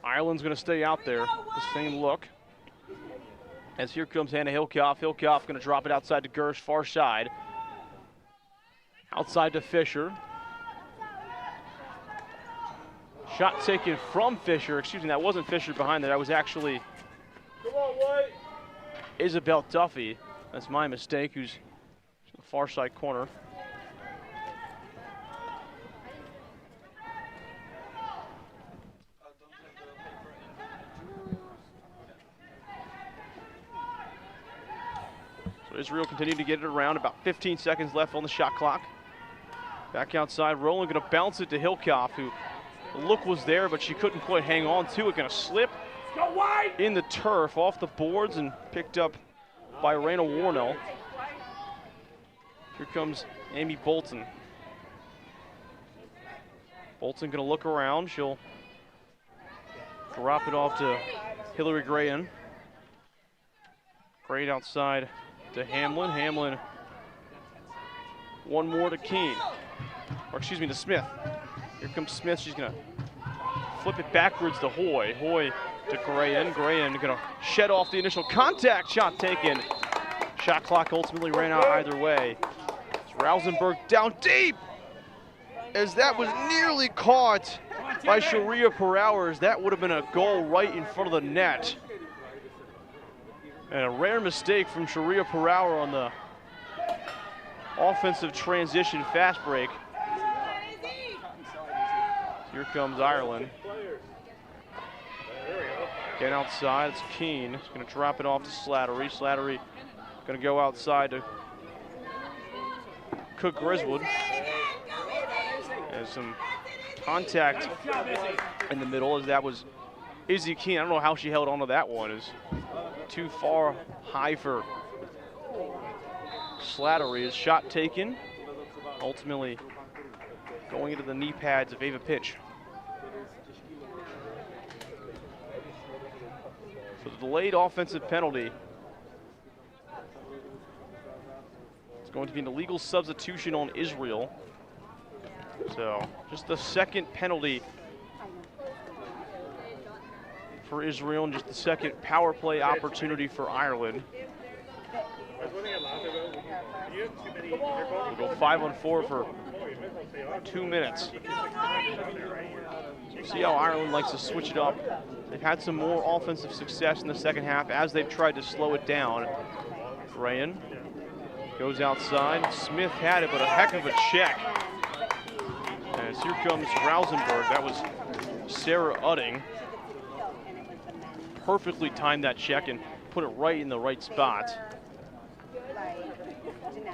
Ireland's gonna stay out there, the same look. As here comes Hannah Hilkoff. Hilkoff gonna drop it outside to Gersh, far side. Outside to Fisher. Shot taken from Fisher. Excuse me, that wasn't Fisher behind that. That was actually Isabel Duffy. That's my mistake, who's in the far side corner. So Israel continued to get it around. About 15 seconds left on the shot clock. Back outside, Rowland gonna bounce it to Hilkoff, who the look was there, but she couldn't quite hang on to it. Gonna slip in the turf off the boards and picked up by Raina Warnell. Here comes Amy Bolton. Bolton gonna look around. She'll drop it off to Hillary Grayan. Great outside to Hamlin. Hamlin, one more to Keene. Or excuse me, to Smith. Here comes Smith. She's gonna flip it backwards to Hoy. Hoy to Grayan. Grayan gonna shed off the initial contact. Shot taken. Shot clock ultimately ran out either way. It's Rausenberg down deep, as that was nearly caught by Sharia Perours. That would have been a goal right in front of the net. And a rare mistake from Sharia Perour on the offensive transition fast break. Here comes Ireland. Again outside, it's Keene. He's gonna drop it off to Slattery. Slattery gonna go outside to Cook Griswood. There's some contact in the middle, as that was Izzy Keene. I don't know how she held onto that one. It's too far high for Slattery. His shot taken, ultimately going into the knee pads of Ava Pitch. So the delayed offensive penalty. It's going to be an illegal substitution on Israel. So just the second penalty for Israel, and just the second power play opportunity for Ireland. We'll go 5-on-4 for 2 minutes. See how Ireland likes to switch it up. They've had some more offensive success in the second half as they've tried to slow it down. Rayan goes outside. Smith had it, but a heck of a check. As here comes Rausenberg. That was Sarah Udding. perfectly timed that check and put it right in the right spot.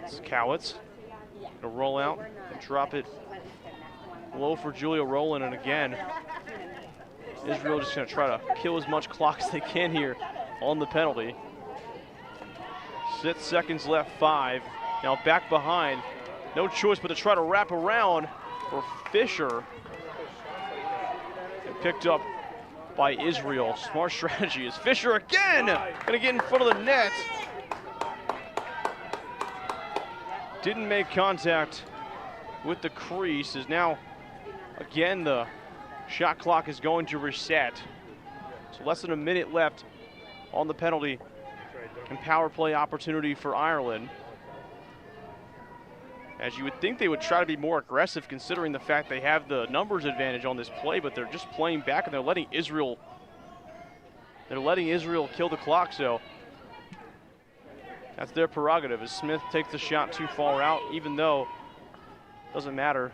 It's Cowitz. Gonna roll out and drop it low for Julia Rowland, and again, Israel just gonna try to kill as much clock as they can here on the penalty. 6 seconds left, 5. Now back behind, no choice but to try to wrap around for Fisher. And picked up by Israel. Smart strategy is Fisher again, gonna get in front of the net. Didn't make contact with the crease, as now, again, the shot clock is going to reset. So less than a minute left on the penalty and power play opportunity for Ireland. As you would think they would try to be more aggressive considering the fact they have the numbers advantage on this play, but they're just playing back and they're letting Israel kill the clock, so that's their prerogative as Smith takes the shot too far out, even though doesn't matter.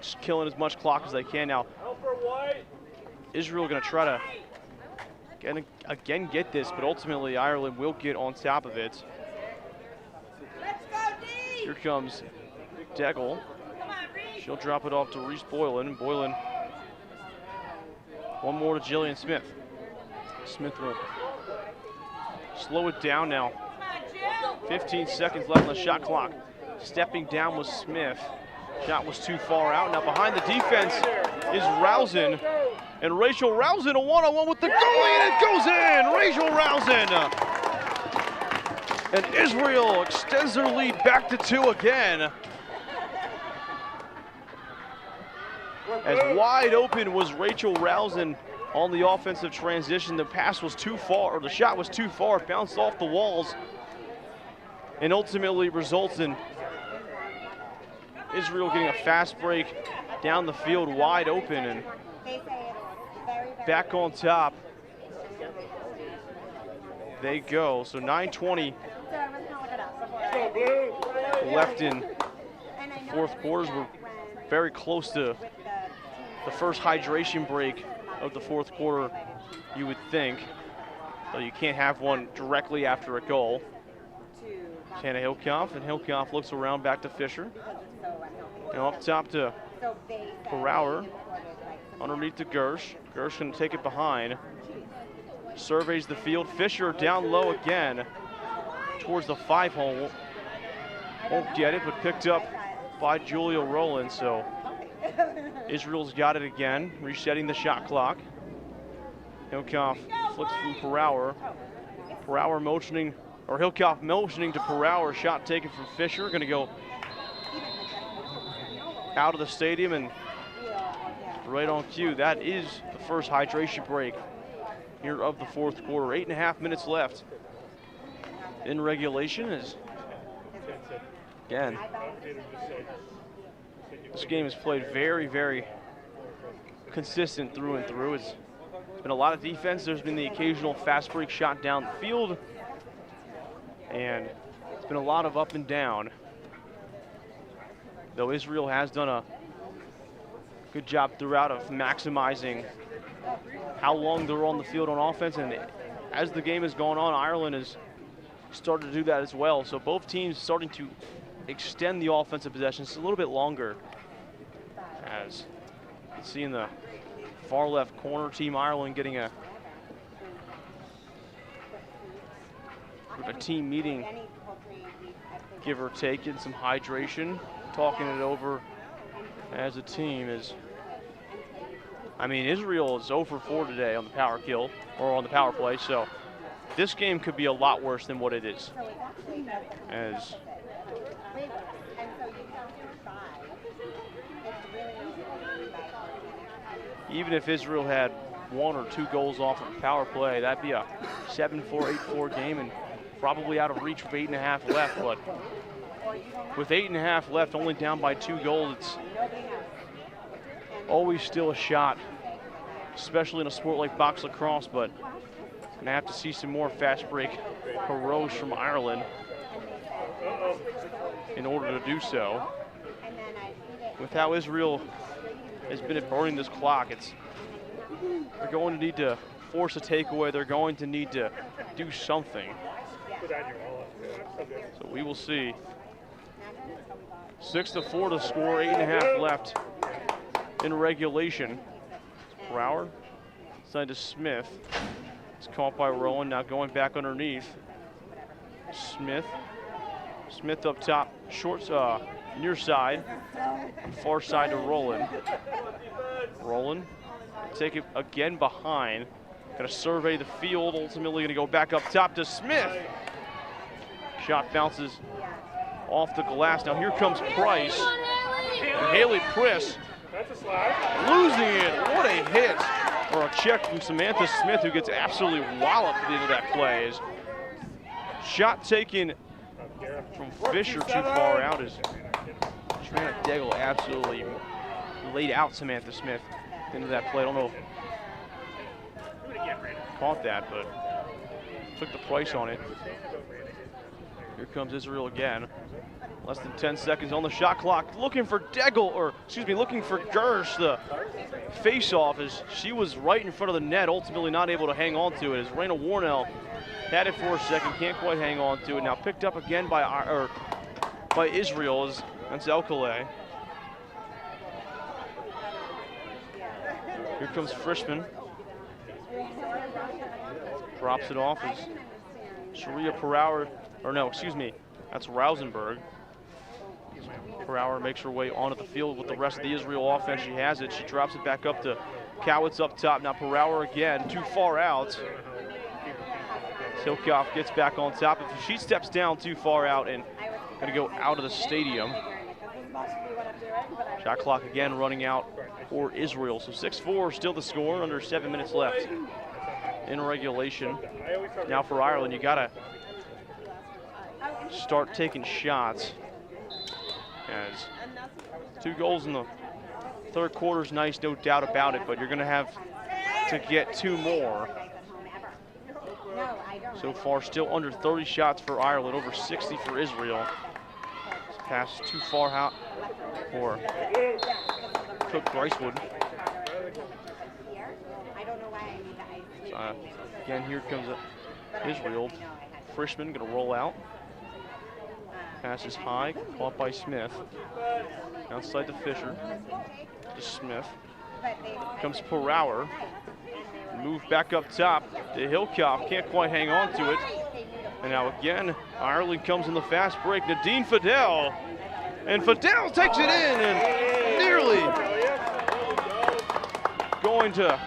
Just killing as much clock as they can now. Israel gonna try to again get this, but ultimately Ireland will get on top of it. Here comes Degel. She'll drop it off to Reese Boylan. Boylan, one more to Jillian Smith. Smith will slow it down now. 15 seconds left on the shot clock. Stepping down was Smith. Shot was too far out. Now behind the defense is Rousen. And Rachel Rousen, a one-on-one with the goalie, and it goes in! Rachel Rousen! And Israel extends their lead back to 2 again. As wide open was Rachel Rousen on the offensive transition. The pass was too far, or the shot was too far. It bounced off the walls and ultimately results in Israel getting a fast break down the field wide open and back on top they go. So 9:20 left in fourth quarters. We're very close to the first hydration break of the fourth quarter, you would think. So you can't have one directly after a goal. Hannah Hilkoff, and Hilkoff looks around back to Fisher. And up top to Perauer, underneath to Gersh. Gersh can take it behind. Surveys the field. Fisher down low again towards the 5-hole. Won't get it, but picked up by Julia Rowland. So Israel's got it again, resetting the shot clock. Hilkoff flips from Perauer. Perauer motioning, or Hilkoff motioning to Perauer. Shot taken from Fisher. Going to go out of the stadium and right on cue. That is the first hydration break here of the fourth quarter. 8.5 minutes left in regulation. As again, this game is played very, very consistent through and through. It's been a lot of defense. There's been the occasional fast break shot down the field, and it's been a lot of up and down. Though Israel has done a good job throughout of maximizing how long they're on the field on offense, and as the game has gone on, Ireland has started to do that as well. So both teams starting to extend the offensive possessions a little bit longer. As you can see in the far left corner, Team Ireland getting a team meeting, give or take, getting some hydration, talking it over as a team. Is, I mean, Israel is 0 for 4 today on the power kill, or on the power play, so this game could be a lot worse than what it is. As even if Israel had 1 or 2 goals off of power play, that'd be a 7-4, 8-4 game and probably out of reach with 8.5 left. But with 8.5 left, only down by 2 goals, it's always still a shot, especially in a sport like box lacrosse. But gonna have to see some more fast break heroes from Ireland in order to do so. With how Israel has been at burning this clock, they're going to need to force a takeaway. They're going to need to do something. Put that in your wallet. That's so good. So we will see. 6-4 to score, 8.5 left in regulation. Brower, side to Smith. It's caught by Rowan, now going back underneath. Smith up top, short, near side, far side to Roland. Roland, take it again behind. Gonna survey the field, ultimately gonna go back up top to Smith. Shot bounces off the glass. Now here comes Price. And Haley Priss That's a slide. losing it. What a hit. Or a check from Samantha Smith, who gets absolutely walloped at the end of that play. Is shot taken from Fisher too far out as Trina Daigle absolutely laid out Samantha Smith into that play. I don't know if caught that, but took the price on it. Here comes Israel again. Less than 10 seconds on the shot clock. Looking for Daigle, or excuse me, looking for Gersh. The face-off as she was right in front of the net, ultimately not able to hang on to it. As Raina Warnell had it for a second, can't quite hang on to it. Now picked up again by Israel. That's Elkale. Here comes Frischman. Drops it off as Sharia Perauer, or no, excuse me, that's Rausenberg. Perauer makes her way onto the field with the rest of the Israel offense. She has it. She drops it back up to Cowitz up top. Now Perauer again, too far out. Silkoff gets back on top. If she steps down too far out and going to go out of the stadium. Shot clock again running out for Israel. So 6-4 still the score, under 7 minutes left in regulation. Now for Ireland, you got to start taking shots. As 2 goals in the third quarter is nice, no doubt about it, but you're going to have to get 2 more. So far, still under 30 shots for Ireland, over 60 for Israel. This pass too far out for Cook Gricewood. Again, here comes Israel. Frischman going to roll out. Pass is high, caught by Smith. Outside to Fisher. To Smith. Comes Perauer. Move back up top to Hillcoff. Can't quite hang on to it. And now again, Ireland comes in the fast break. Nadine Fidel. And Fidel takes it in and nearly going to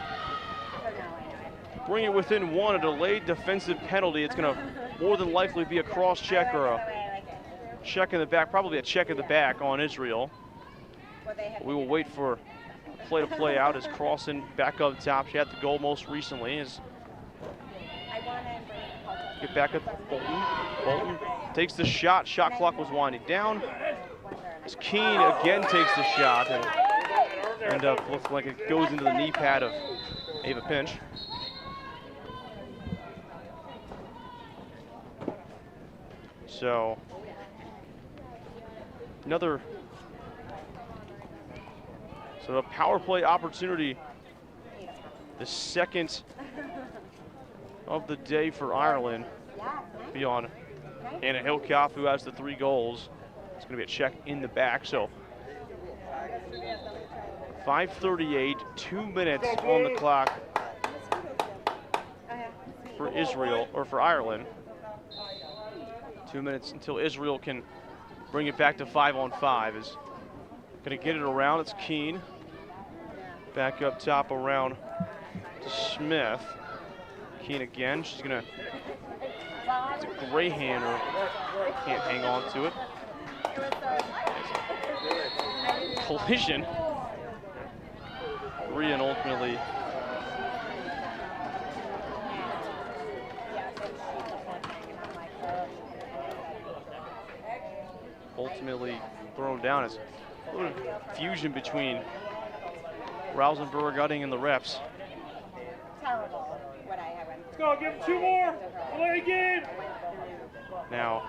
bring it within 1. A delayed defensive penalty. It's going to more than likely be a cross check or a check in the back, probably a check in the back on Israel. We will wait for play to play out as Crossan back up top. She had the goal most recently. As get back up Bolton. Bolton takes the shot. Shot clock was winding down. As Keene again takes the shot and looks like it goes into the knee pad of Ava Pinch. So a power play opportunity, the second of the day for Ireland, beyond Anna Hillcoff, who has the 3 goals. It's going to be a check in the back. So 5:38, 2 minutes on the clock for Israel, or for Ireland. 2 minutes until Israel can bring it back to 5-on-5. Is going to get it around. It's Keene. Back up top around to Smith. Keene again. She's going to, it's a Greyhander. Can't hang on to it. Collision. Rian ultimately thrown down. As a little fusion between Rausenberg, Utting, and the refs. Let's go, give him 2 more. Play game. Now,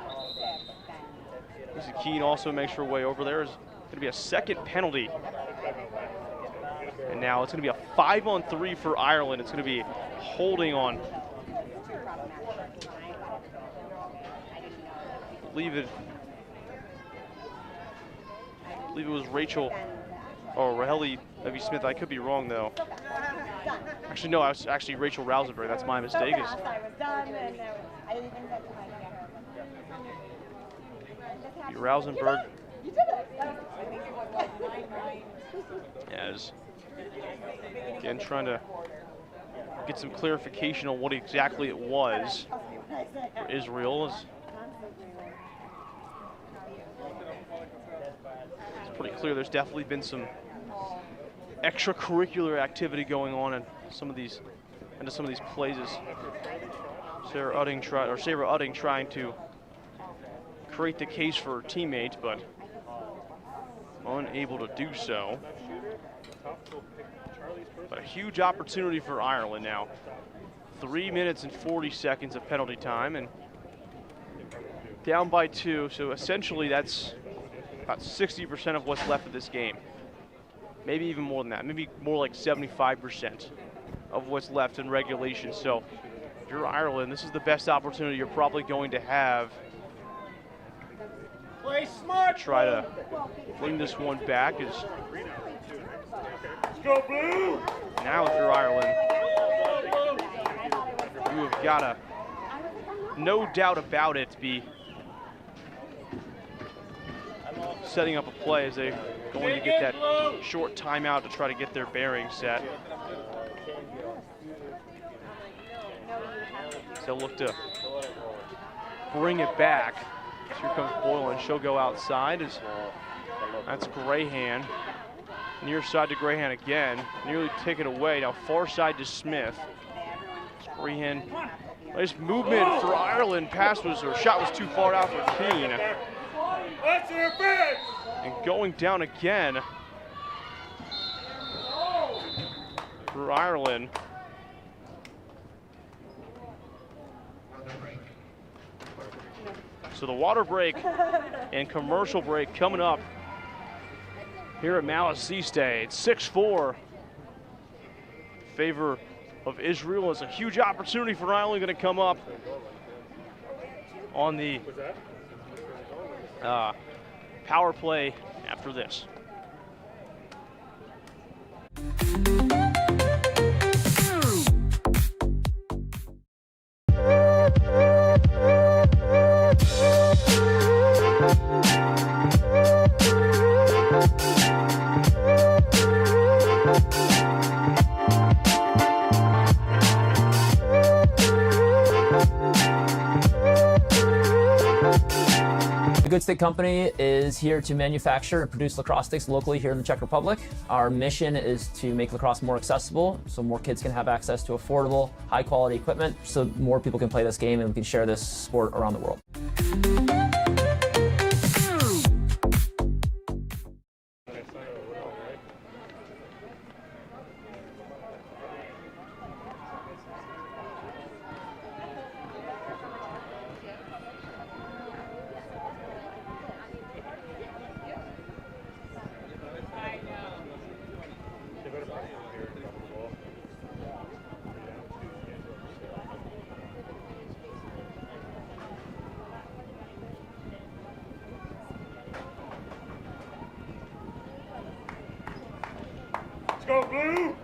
Lucy Keene also makes her way over there. There's going to be a second penalty. And now it's going to be a 5-on-3 for Ireland. It's going to be holding on. I believe it was Rachel or Raheli Levy-Smith. I could be wrong though. Actually, no, I was actually Rachel Rousenberg. That's my mistake. Rousenberg. As again, trying to get some clarification on what exactly it was for Israel. It's pretty clear there's definitely been some extracurricular activity going on in some of these plays. Sarah Udding trying to create the case for her teammate, but unable to do so. But a huge opportunity for Ireland now. 3 minutes and 40 seconds of penalty time and down by 2. So essentially that's about 60% of what's left of this game. Maybe even more than that, maybe more like 75% of what's left in regulation. So if you're Ireland, this is the best opportunity you're probably going to have to try to bring this one back. Now if you're Ireland, you have got to, no doubt about it, be setting up a play as they're going to get that short timeout to try to get their bearings set. So look to bring it back. Here comes Boylan. She'll go outside. That's Grahan. Near side to Grahan again. Nearly take it away. Now far side to Smith. Grahan. Nice movement for Ireland. Shot was too far out for Keane. And going down again for Ireland. So the water break and commercial break coming up here at Malešice. It's 6-4 in favor of Israel. It's a huge opportunity for Ireland going to come up on the power play after this. Good Stick Company is here to manufacture and produce lacrosse sticks locally here in the Czech Republic. Our mission is to make lacrosse more accessible so more kids can have access to affordable, high quality equipment so more people can play this game and we can share this sport around the world. Let's go, Blue!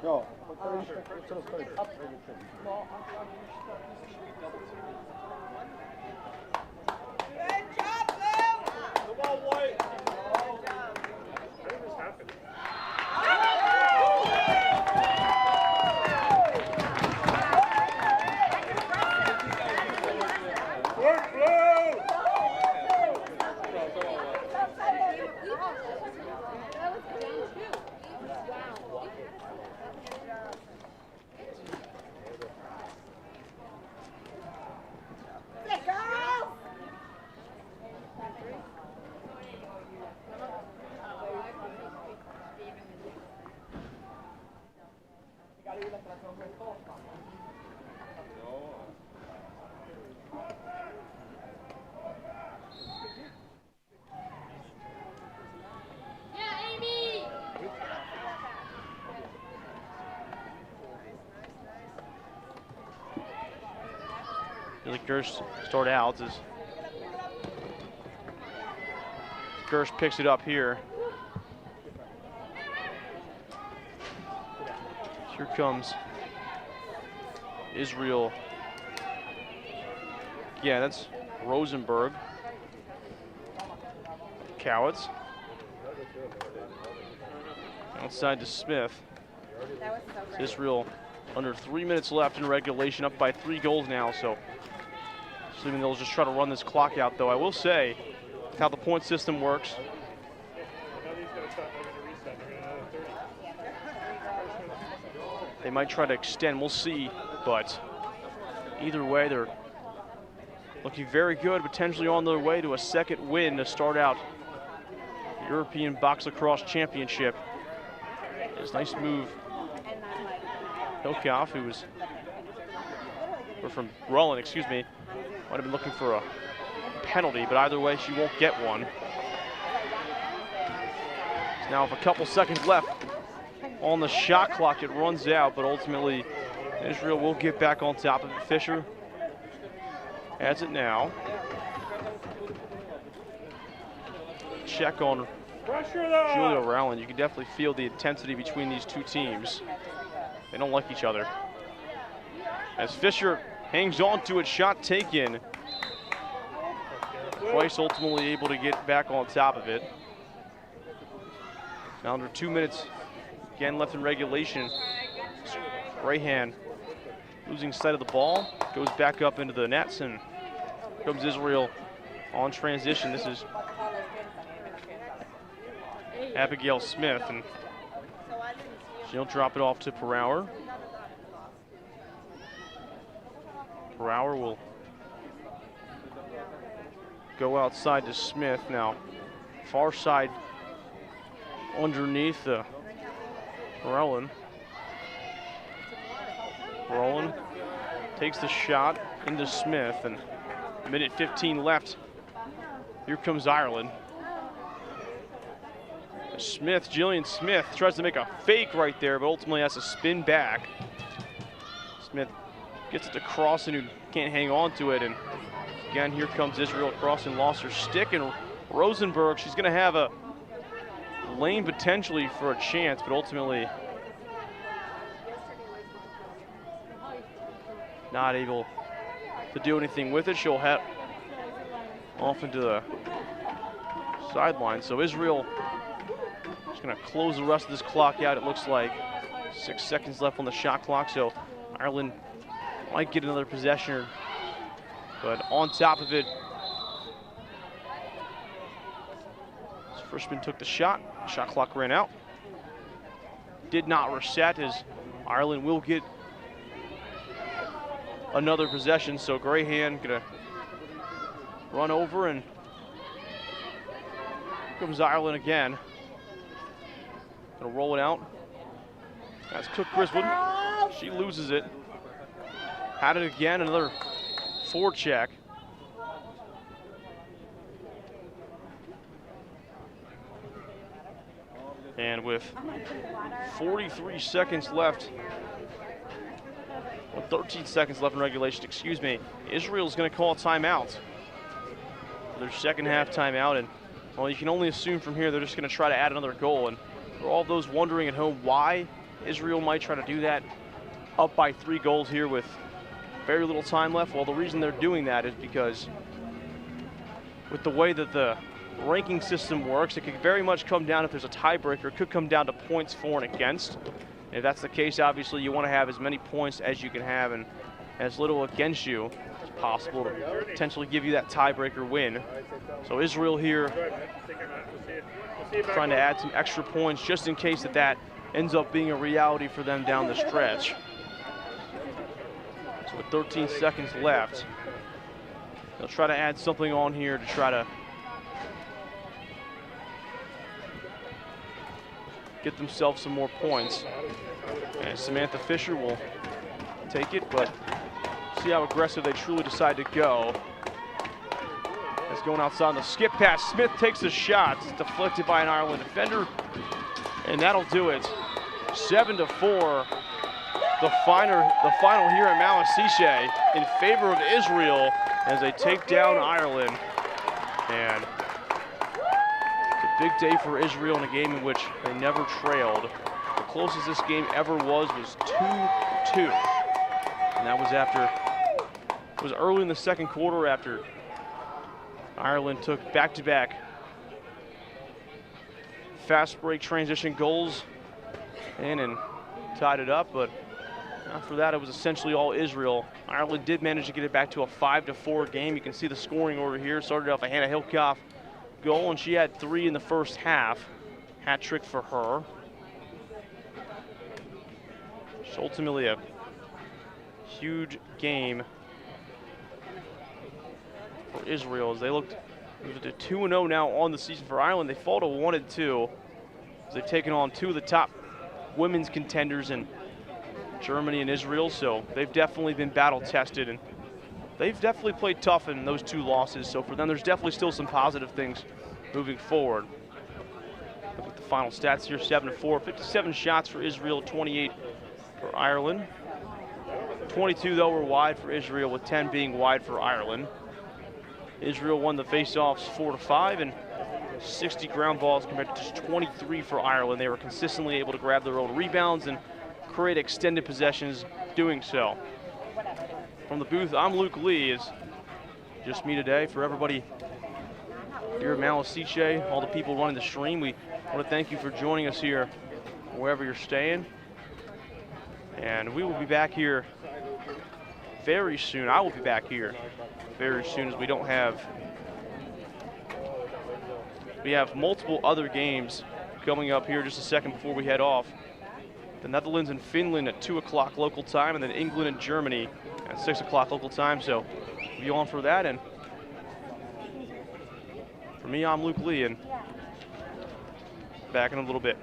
Jo, co dostaneš? Really Gersh start out as Gersh picks it up here. Here comes Israel. Yeah, that's Rosenberg. Cowitz. Outside to Smith. Israel under 3 minutes left in regulation, up by 3 goals now, so assuming they'll just try to run this clock out, though. I will say, how the point system works, they might try to extend, we'll see, but either way, they're looking very good, potentially on their way to a second win to start out the European Box Lacrosse Championship. It's a nice move. Hilkoff, who was, or from Roland, excuse me, might have been looking for a penalty, but either way, she won't get one. Now with a couple seconds left on the shot clock, it runs out, but ultimately Israel will get back on top of it. Fisher has it now. Check on Julia Rowland. You can definitely feel the intensity between these two teams. They don't like each other. As Fisher hangs on to it, shot taken. Price ultimately able to get back on top of it. Now under 2 minutes, again left in regulation. Rahan losing sight of the ball, goes back up into the nets, and comes Israel on transition. This is Abigail Smith, and she'll drop it off to Perower. Perower will go outside to Smith. Now, far side underneath Roland. Roland takes the shot into Smith, and minute 15 left. Here comes Ireland. Smith, Jillian Smith, tries to make a fake right there, but ultimately has to spin back. Smith gets it to Crossan, who can't hang on to it, and again, here comes Israel. Crossan lost her stick, and Rosenberg, she's gonna have a lane potentially for a chance, but ultimately not able to do anything with it. She'll head off into the sideline. So Israel is going to close the rest of this clock out. It looks like 6 seconds left on the shot clock, so Ireland might get another possession, but on top of it, Frischman took the shot. Shot clock ran out. Did not reset, as Ireland will get another possession. So Grayhan gonna run over, and here comes Ireland again. Gonna roll it out. That's Cook Griswold. She loses it. Had it again, another forecheck. And with 43 seconds left, well, 13 seconds left in regulation, excuse me, Israel's going to call a timeout for their second half timeout. And, well, you can only assume from here they're just going to try to add another goal. And for all those wondering at home why Israel might try to do that up by 3 goals here with very little time left. Well, the reason they're doing that is because with the way that the ranking system works, it could very much come down, if there's a tiebreaker, it could come down to points for and against. And if that's the case, obviously you want to have as many points as you can have and as little against you as possible to potentially give you that tiebreaker win. So Israel here trying to add some extra points just in case that ends up being a reality for them down the stretch. So with 13 seconds left, they'll try to add something on here to try to get themselves some more points. And Samantha Fisher will take it, but see how aggressive they truly decide to go. It's going outside on the skip pass. Smith takes a shot. It's deflected by an Ireland defender, and that'll do it. 7-4. The final here at Malešice in favor of Israel as they take down Ireland. And it's a big day for Israel in a game in which they never trailed. The closest this game ever was 2-2. And that was it was early in the second quarter after Ireland took back-to-back fast break transition goals and tied it up, but after that it was essentially all Israel. Ireland did manage to get it back to a 5-4 game. You can see the scoring order here. Started off a Hannah Hilkoff goal, and she had 3 in the first half. Hat trick for her. So ultimately a huge game for Israel as they looked to 2-0 now on the season for Ireland. They fall to 1-2 as they've taken on 2 of the top women's contenders in Germany and Israel, so they've definitely been battle tested and they've definitely played tough in those 2 losses. So for them, there's definitely still some positive things moving forward. Look at the final stats here: 7-4, 57 shots for Israel, 28 for Ireland. 22 though were wide for Israel, with 10 being wide for Ireland. Israel won the face-offs 4-5 and 60 ground balls compared to just 23 for Ireland. They were consistently able to grab their own rebounds and create extended possessions doing so. From the booth, I'm Luke Lee. It's just me today. For everybody here at Malešice, all the people running the stream, we want to thank you for joining us here wherever you're staying. And we will be back here very soon. I will be back here very soon, as we have multiple other games coming up here just a second before we head off. The Netherlands and Finland at 2 o'clock local time, and then England and Germany at 6 o'clock local time. So we'll be on for that. And for me, I'm Luke Lee, and back in a little bit.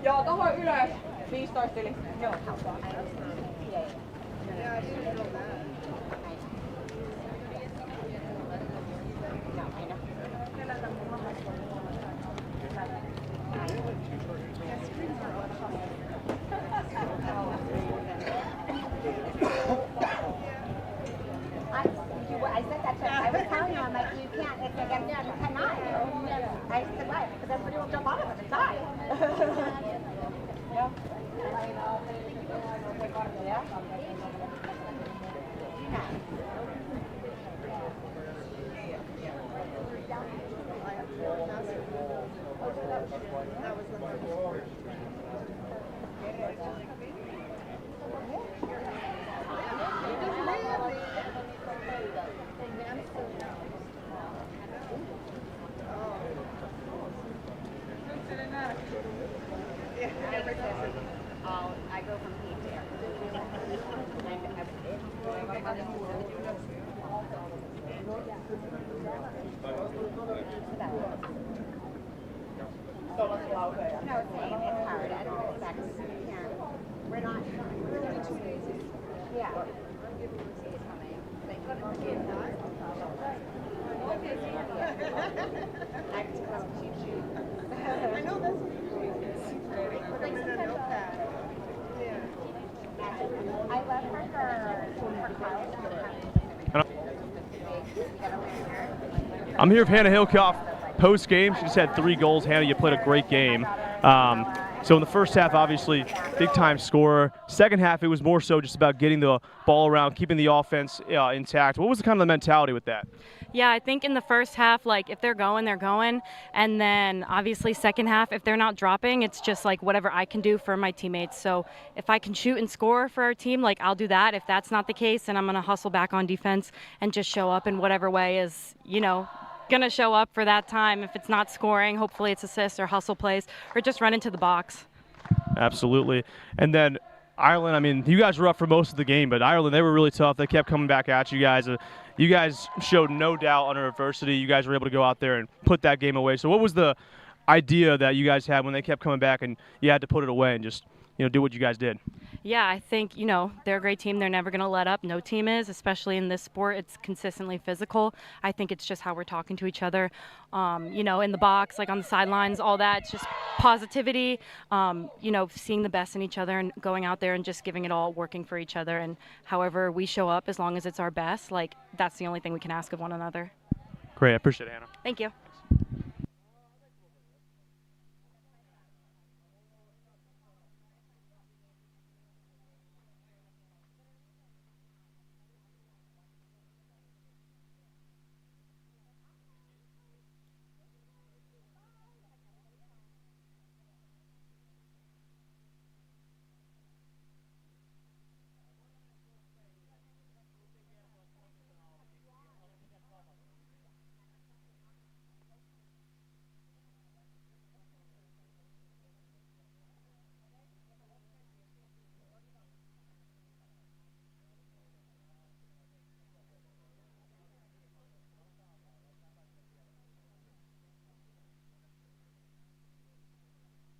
Joo, tohon ylös. 15 yli. Joo. I go from here to No, it's hard. I don't expect, we're not, yeah. I know that's I left for college. I'm here with Hannah Hillcoff post game. She just had 3 goals. Hannah, you played a great game. So in the first half, obviously, big time scorer. Second half, it was more so just about getting the ball around, keeping the offense intact. What was the kind of the mentality with that? Yeah, I think in the first half, like if they're going, they're going. And then obviously second half, if they're not dropping, it's just like whatever I can do for my teammates. So if I can shoot and score for our team, like I'll do that. If that's not the case, then I'm going to hustle back on defense and just show up in whatever way is, going to show up for that time. If it's not scoring, hopefully it's assists or hustle plays or just run into the box. Absolutely. And then Ireland, I mean, you guys were up for most of the game, but Ireland, they were really tough. They kept coming back at you guys. You guys showed no doubt under adversity. You guys were able to go out there and put that game away. So what was the idea that you guys had when they kept coming back and you had to put it away and just, do what you guys did? Yeah, I think, they're a great team. They're never going to let up. No team is, especially in this sport. It's consistently physical. I think it's just how we're talking to each other, in the box, like on the sidelines, all that. It's just positivity, seeing the best in each other and going out there and just giving it all, working for each other. And however we show up, as long as it's our best, like that's the only thing we can ask of one another. Great. I appreciate it, Hannah. Thank you.